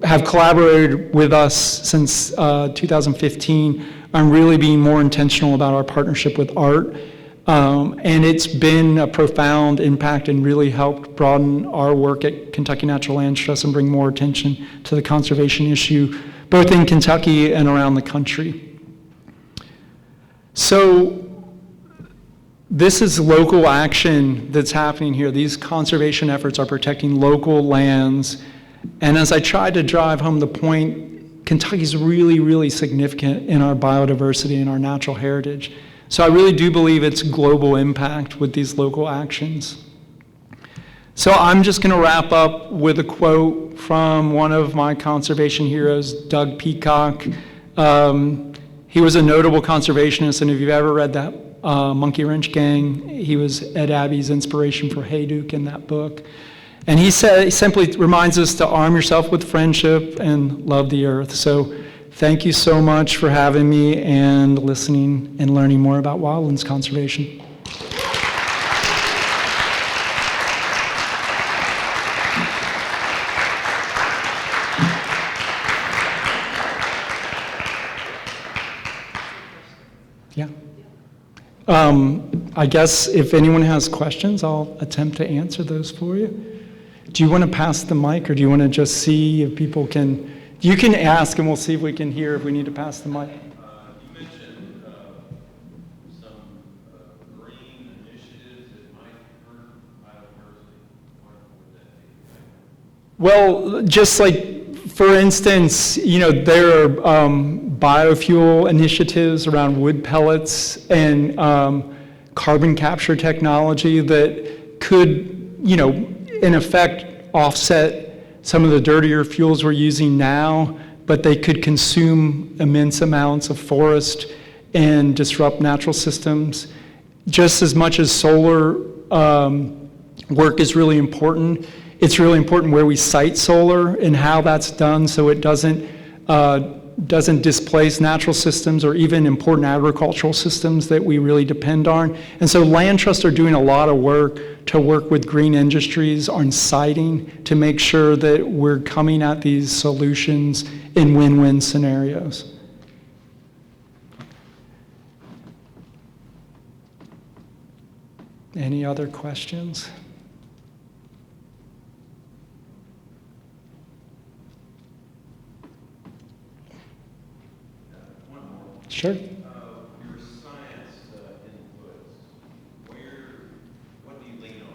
have collaborated with us since 2015 on really being more intentional about our partnership with art. And it's been a profound impact and really helped broaden our work at Kentucky Natural Land Trust and bring more attention to the conservation issue, both in Kentucky and around the country. So this is local action that's happening here. These conservation efforts are protecting local lands. And as I tried to drive home the point, Kentucky's really, really significant in our biodiversity and our natural heritage. So I really do believe it's global impact with these local actions. So I'm just going to wrap up with a quote from one of my conservation heroes, Doug Peacock. He was a notable conservationist, and if you've ever read that Monkey Wrench Gang, he was Ed Abbey's inspiration for Hayduke in that book. And he simply reminds us to arm yourself with friendship and love the earth. So thank you so much for having me and listening and learning more about wildlands conservation. Yeah. I guess if anyone has questions, I'll attempt to answer those for you. Do you want to pass the mic, or do you want to just see if people can? You can ask, and we'll see if we can hear if we need to pass the mic. You mentioned some green initiatives that might hurt biodiversity. What would that be? Well, just like, for instance, there are biofuel initiatives around wood pellets and carbon capture technology that could, in effect, offset some of the dirtier fuels we're using now, but they could consume immense amounts of forest and disrupt natural systems. Just as much as solar work is really important, it's really important where we site solar and how that's done so it doesn't displace natural systems or even important agricultural systems that we really depend on. And so land trusts are doing a lot of work to work with green industries on siting to make sure that we're coming at these solutions in win-win scenarios. Any other questions? Sure. Your science inputs, what do you lean on?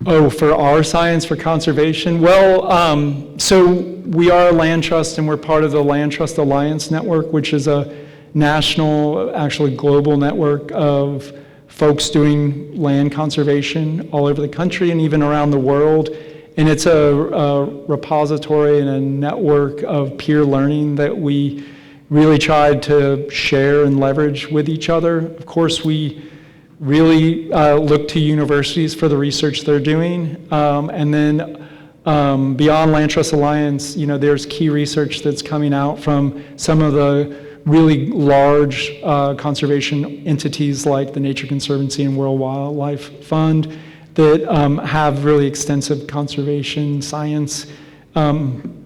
Oh, for our science, for conservation? Well, so we are a land trust, and we're part of the Land Trust Alliance Network, which is a national, actually global network of folks doing land conservation all over the country and even around the world. And it's a repository and a network of peer learning that we really tried to share and leverage with each other. Of course, we really look to universities for the research they're doing. And then beyond Land Trust Alliance, there's key research that's coming out from some of the really large conservation entities like the Nature Conservancy and World Wildlife Fund that have really extensive conservation science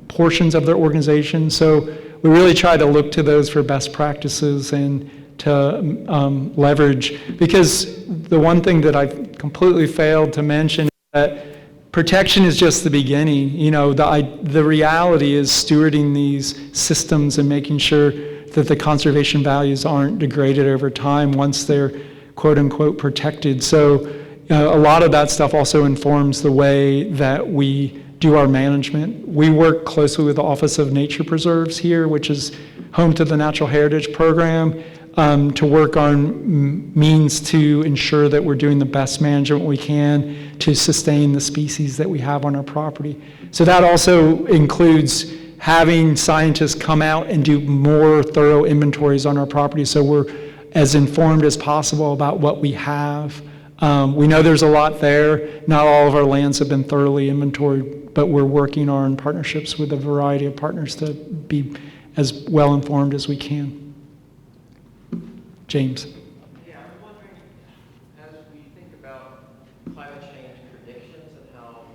portions of their organization. So we really try to look to those for best practices and leverage. Because the one thing that I've completely failed to mention is that protection is just the beginning. You know, the reality is stewarding these systems and making sure that the conservation values aren't degraded over time once they're quote unquote protected. So a lot of that stuff also informs the way that we do our management. We work closely with the Office of Nature Preserves here, which is home to the Natural Heritage Program, to work on means to ensure that we're doing the best management we can to sustain the species that we have on our property. So that also includes having scientists come out and do more thorough inventories on our property so we're as informed as possible about what we have. We know there's a lot there. Not all of our lands have been thoroughly inventoried, but we're working on partnerships with a variety of partners to be as well informed as we can. James. Yeah, I'm wondering, as we think about climate change predictions and how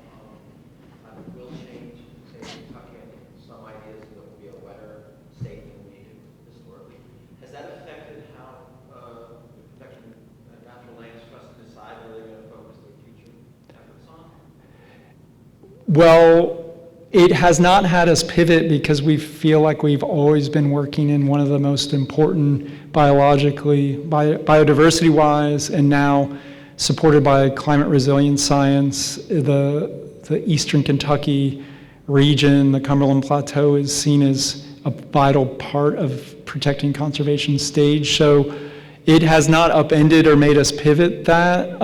climate will change, say in Kentucky, I think some ideas that it will be a wetter state than we do historically. Has that affected how the protection of natural lands trusts decide where they're going to focus their future efforts on? Well, it has not had us pivot because we feel like we've always been working in one of the most important biodiversity-wise, and now supported by climate resilience science. The Eastern Kentucky region, the Cumberland Plateau, is seen as a vital part of protecting conservation stage. So it has not upended or made us pivot that.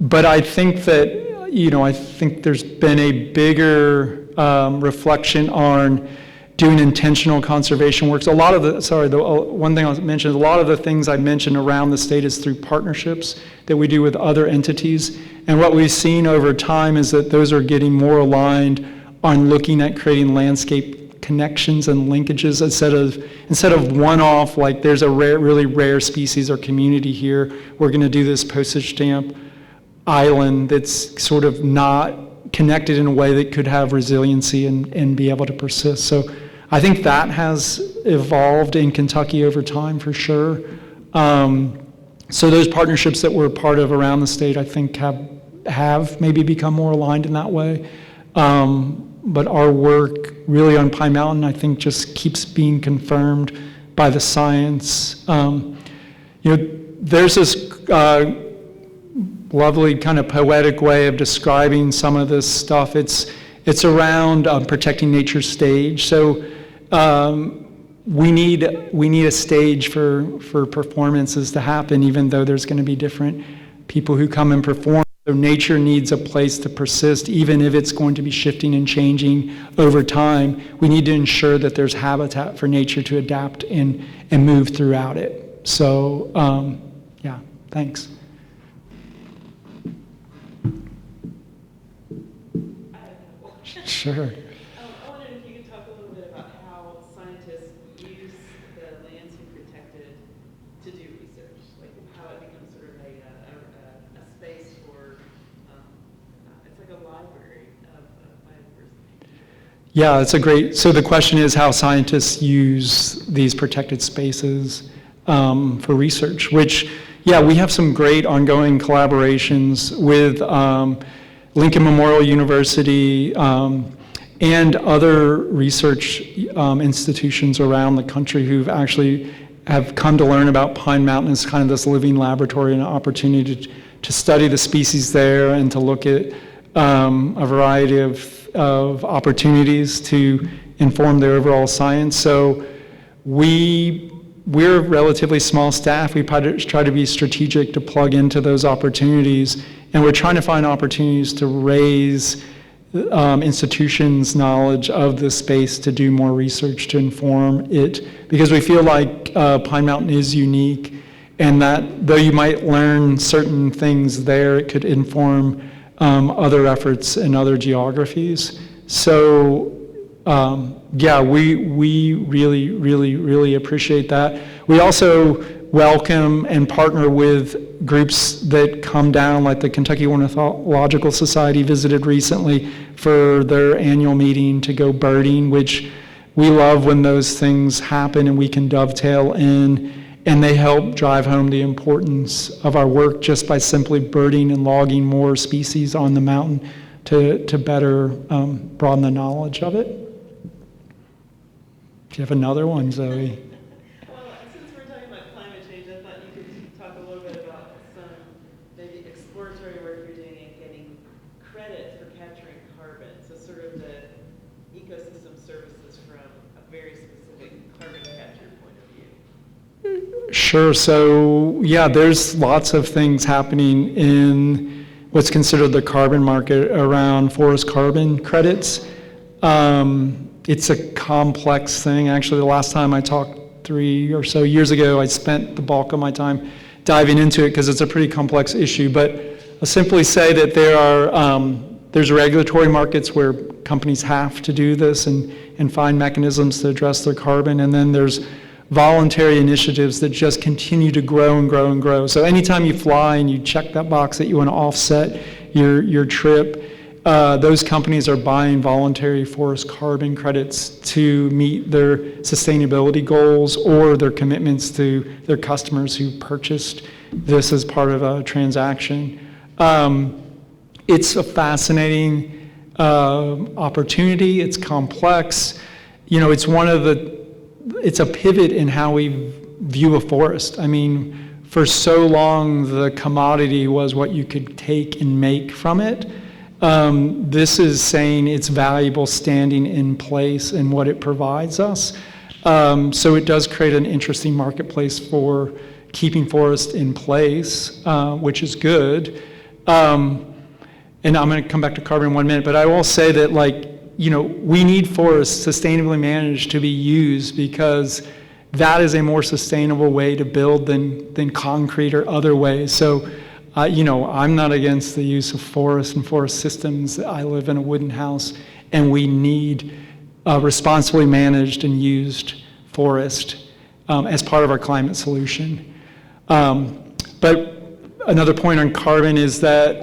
But I think that, I think there's been a bigger reflection on doing intentional conservation works. One thing I'll mention is a lot of the things I mentioned around the state is through partnerships that we do with other entities. And what we've seen over time is that those are getting more aligned on looking at creating landscape connections and linkages instead of one-off, like there's a really rare species or community here, we're going to do this postage stamp island that's sort of not connected in a way that could have resiliency and be able to persist. So I think that has evolved in Kentucky over time for sure. So those partnerships that we're part of around the state, I think have maybe become more aligned in that way. But our work really on Pine Mountain, I think, just keeps being confirmed by the science. There's this lovely kind of poetic way of describing some of this stuff. It's around protecting nature's stage. So we need a stage for performances to happen, even though there's going to be different people who come and perform. So nature needs a place to persist, even if it's going to be shifting and changing over time. We need to ensure that there's habitat for nature to adapt and move throughout it. So yeah, thanks. Sure. I wondered if you could talk a little bit about how scientists use the lands you protected to do research, like how it becomes sort of a space for, it's like a library of biodiversity. Yeah, so the question is how scientists use these protected spaces for research, which, yeah, we have some great ongoing collaborations with Lincoln Memorial University, and other research institutions around the country who've actually have come to learn about Pine Mountain as kind of this living laboratory and an opportunity to study the species there and to look at a variety of opportunities to inform their overall science. So we're a relatively small staff. We try to be strategic to plug into those opportunities, and we're trying to find opportunities to raise institutions' knowledge of the space to do more research to inform it, because we feel like Pine Mountain is unique, and that though you might learn certain things there, it could inform other efforts in other geographies. So yeah, we really appreciate that. We also welcome and partner with groups that come down, like the Kentucky Ornithological Society visited recently for their annual meeting to go birding, which we love when those things happen and we can dovetail in and they help drive home the importance of our work just by simply birding and logging more species on the mountain to better broaden the knowledge of it. Do you have another one, Zoe? Well, since we're talking about climate change, I thought you could talk a little bit about some maybe exploratory work you're doing in getting credit for capturing carbon. So sort of the ecosystem services from a very specific carbon capture point of view. Sure. So, yeah, there's lots of things happening in what's considered the carbon market around forest carbon credits. It's a complex thing. Actually, the last time I talked 3 or so years ago, I spent the bulk of my time diving into it because it's a pretty complex issue. But I'll simply say that there's regulatory markets where companies have to do this and find mechanisms to address their carbon. And then there's voluntary initiatives that just continue to grow and grow and grow. So anytime you fly and you check that box that you want to offset your trip, those companies are buying voluntary forest carbon credits to meet their sustainability goals or their commitments to their customers who purchased this as part of a transaction. It's a fascinating opportunity. It's complex. It's a pivot in how we view a forest. I mean, for so long, the commodity was what you could take and make from it. This is saying it's valuable standing in place and what it provides us. So it does create an interesting marketplace for keeping forests in place, which is good. And I'm going to come back to carbon in 1 minute, but I will say that, we need forests sustainably managed to be used because that is a more sustainable way to build than concrete or other ways. So, I'm not against the use of forests and forest systems. I live in a wooden house, and we need responsibly managed and used forest as part of our climate solution. But another point on carbon is that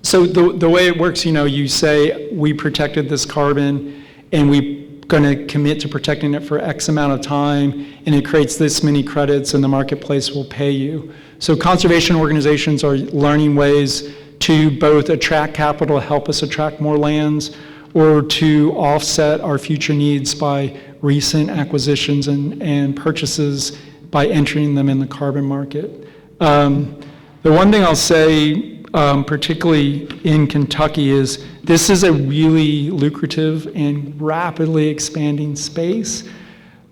so the way it works, you say we protected this carbon and we're going to commit to protecting it for X amount of time, and it creates this many credits and the marketplace will pay you. So conservation organizations are learning ways to both attract capital, help us attract more lands, or to offset our future needs by recent acquisitions and purchases by entering them in the carbon market. The one thing I'll say, particularly in Kentucky, is this is a really lucrative and rapidly expanding space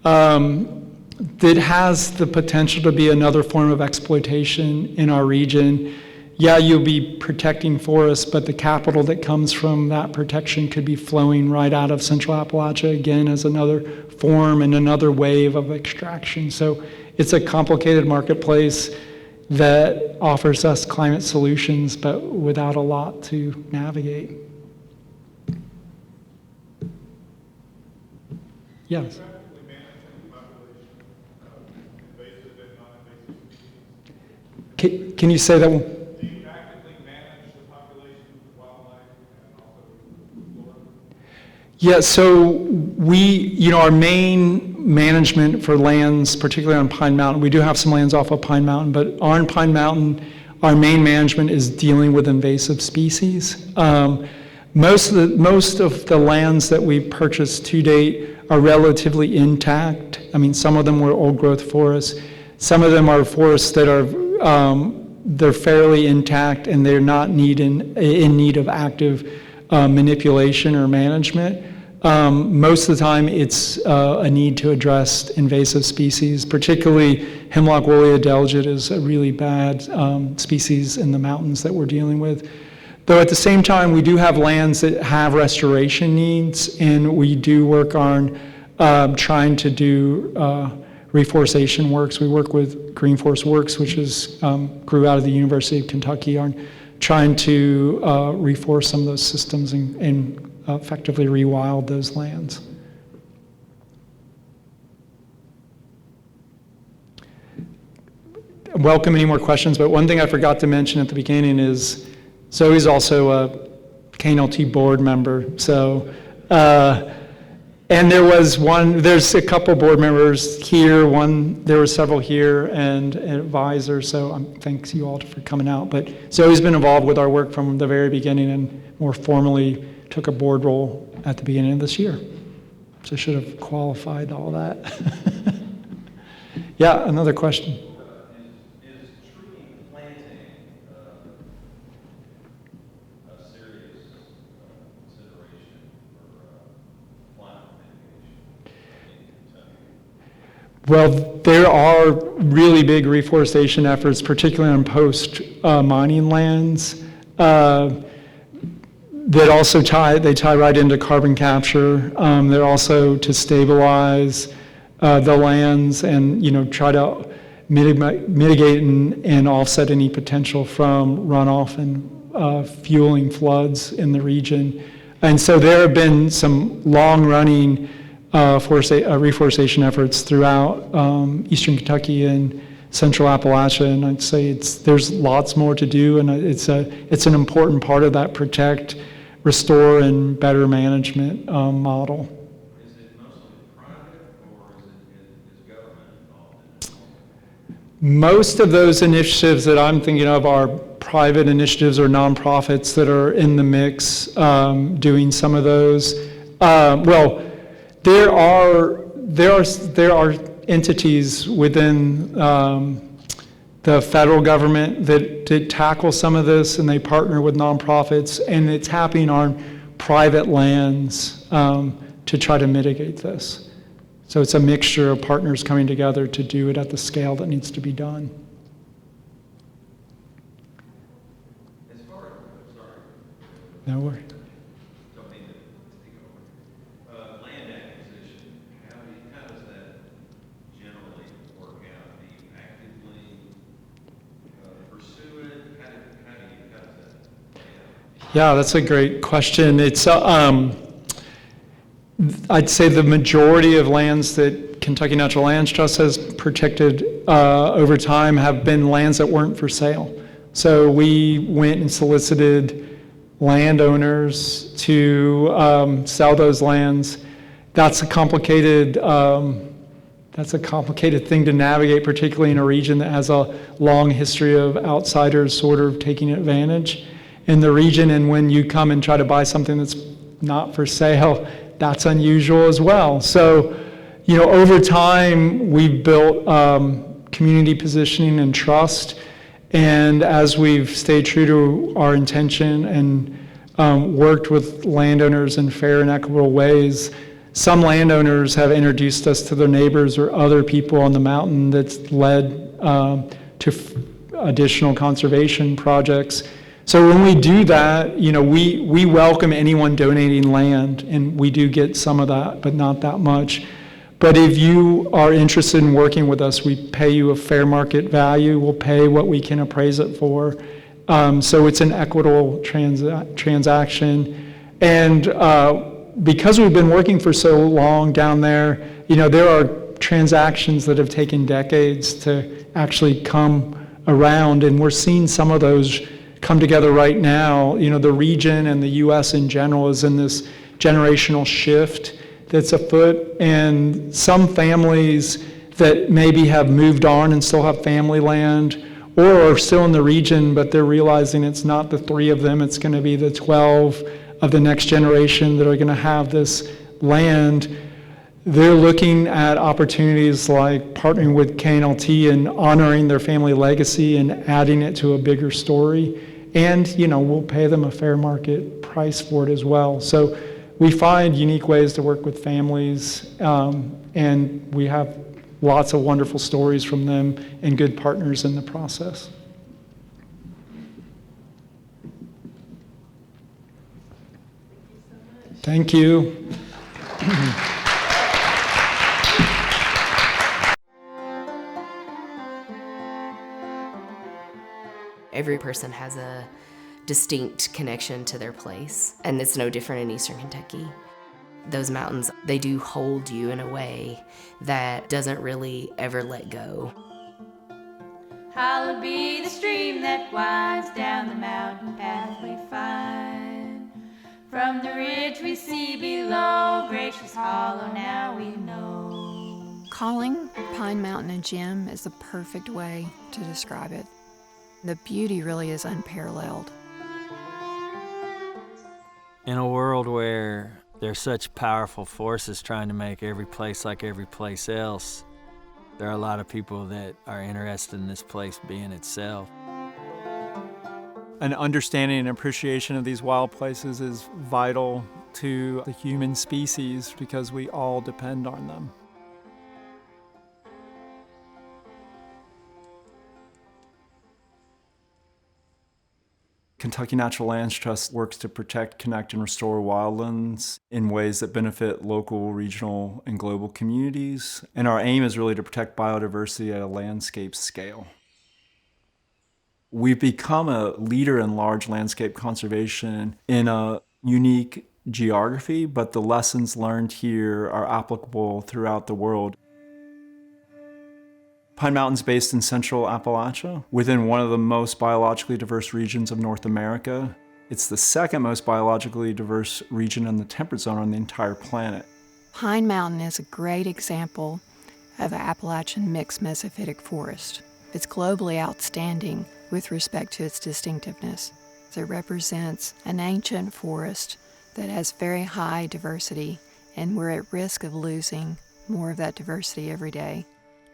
that has the potential to be another form of exploitation in our region. Yeah, you'll be protecting forests, but the capital that comes from that protection could be flowing right out of Central Appalachia again as another form and another wave of extraction. So it's a complicated marketplace that offers us climate solutions, but without a lot to navigate. Yes? Can you say that one? Do you actively manage the population of wildlife and also flora? Yeah, so we, our main management for lands, particularly on Pine Mountain, we do have some lands off of Pine Mountain, but on Pine Mountain, our main management is dealing with invasive species. Most of the lands that we've purchased to date are relatively intact. I mean, some of them were old growth forests. Some of them are forests that are they're fairly intact and they're not in need of active manipulation or management. Most of the time, it's a need to address invasive species, particularly hemlock woolly adelgid is a really bad species in the mountains that we're dealing with. Though at the same time, we do have lands that have restoration needs, and we do work on trying to do reforestation works. We work with Green Forest Works, which grew out of the University of Kentucky, on trying to reforest some of those systems and effectively rewild those lands. Welcome any more questions, but one thing I forgot to mention at the beginning is Zoe's also a KNLT board member. So And there's a couple board members here, there were several here, and an advisor, so thanks you all for coming out. But Zoe's been involved with our work from the very beginning and more formally took a board role at the beginning of this year. So should have qualified all that. Yeah, another question. Is tree planting a serious consideration for climate mitigation in Kentucky? Well, there are really big reforestation efforts, particularly on post-mining lands, that also tie right into carbon capture. They're also to stabilize the lands and try to mitigate and offset any potential from runoff and fueling floods in the region. And so there have been some long-running reforestation efforts throughout eastern Kentucky and central Appalachia, and I'd say there's lots more to do, and it's an important part of that protect, restore, and better management model. Is it mostly private, or is government involved in it? Most of those initiatives that I'm thinking of are private initiatives or nonprofits that are in the mix doing some of those. Well, there are entities within the federal government that tackle some of this, and they partner with nonprofits, and it's happening on private lands to try to mitigate this. So it's a mixture of partners coming together to do it at the scale that needs to be done. As far as, sorry, No worries. don't mean to take over. Land acquisition, how does that generally work out? Do you actively pursue it? How does that play out? Yeah, that's a great question. It's I'd say the majority of lands that Kentucky Natural Lands Trust has protected over time have been lands that weren't for sale. So we went and solicited landowners to sell those lands. That's a complicated thing to navigate, particularly in a region that has a long history of outsiders sort of taking advantage in the region. And when you come and try to buy something that's not for sale, that's unusual as well. So, over time, we've built community positioning and trust. And as we've stayed true to our intention and worked with landowners in fair and equitable ways, some landowners have introduced us to their neighbors or other people on the mountain that's led to additional conservation projects. So when we do that, we welcome anyone donating land, and we do get some of that, but not that much. But if you are interested in working with us, we pay you a fair market value. We'll pay what we can appraise it for. So it's an equitable transaction. And because we've been working for so long down there, there are transactions that have taken decades to actually come around, and we're seeing some of those come together right now. The region and the U.S. in general is in this generational shift that's afoot, and some families that maybe have moved on and still have family land, or are still in the region, but they're realizing it's not the 3 of them, it's going to be the 12 of the next generation that are going to have this land. They're looking at opportunities like partnering with KNLT and honoring their family legacy and adding it to a bigger story. And, we'll pay them a fair market price for it as well. So we find unique ways to work with families, and we have lots of wonderful stories from them and good partners in the process. Thank you. Every person has a distinct connection to their place, and it's no different in Eastern Kentucky. Those mountains, they do hold you in a way that doesn't really ever let go. Hallowed be the stream that winds down the mountain path we find. From From the ridge we see below, gracious hollow now we know. Calling Pine Mountain a gem is the perfect way to describe it. The beauty really is unparalleled. In a world where there's such powerful forces trying to make every place like every place else, there are a lot of people that are interested in this place being itself. An understanding and appreciation of these wild places is vital to the human species because we all depend on them. Kentucky Natural Lands Trust works to protect, connect, and restore wildlands in ways that benefit local, regional, and global communities. And our aim is really to protect biodiversity at a landscape scale. We've become a leader in large landscape conservation in a unique geography, but the lessons learned here are applicable throughout the world. Pine Mountain's based in central Appalachia, within one of the most biologically diverse regions of North America. It's the second most biologically diverse region in the temperate zone on the entire planet. Pine Mountain is a great example of Appalachian mixed mesophytic forest. It's globally outstanding with respect to its distinctiveness. It represents an ancient forest that has very high diversity, and we're at risk of losing more of that diversity every day.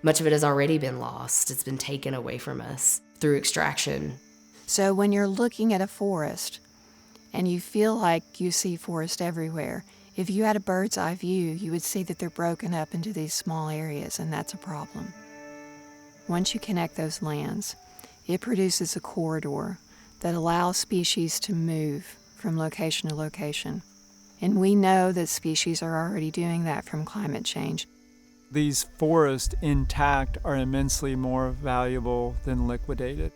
Much of it has already been lost. It's been taken away from us through extraction. So when you're looking at a forest and you feel like you see forest everywhere, if you had a bird's eye view, you would see that they're broken up into these small areas, and that's a problem. Once you connect those lands, it produces a corridor that allows species to move from location to location. And we know that species are already doing that from climate change. These forests intact are immensely more valuable than liquidated.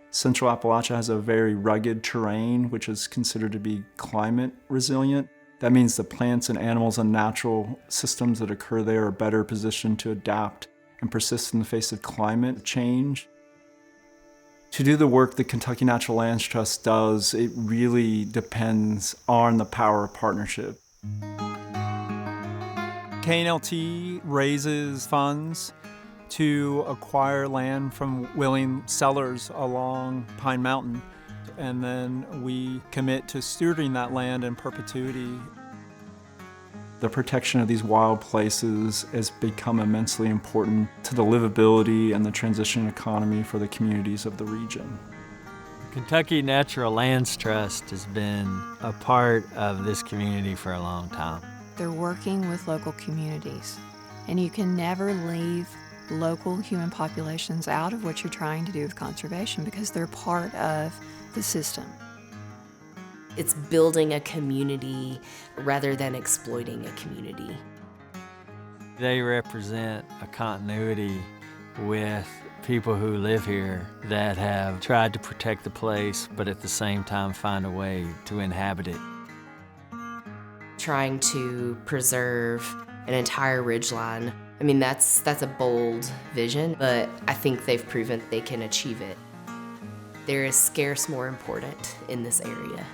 Central Appalachia has a very rugged terrain, which is considered to be climate resilient. That means the plants and animals and natural systems that occur there are better positioned to adapt and persist in the face of climate change. To do the work the Kentucky Natural Lands Trust does, it really depends on the power of partnership. KNLT raises funds to acquire land from willing sellers along Pine Mountain, and then we commit to stewarding that land in perpetuity. The protection of these wild places has become immensely important to the livability and the transition economy for the communities of the region. Kentucky Natural Lands Trust has been a part of this community for a long time. They're working with local communities, and you can never leave local human populations out of what you're trying to do with conservation because they're part of the system. It's building a community rather than exploiting a community. They represent a continuity with people who live here that have tried to protect the place, but at the same time find a way to inhabit it. Trying to preserve an entire ridgeline. I mean, that's a bold vision, but I think they've proven they can achieve it. There is scarce more important in this area.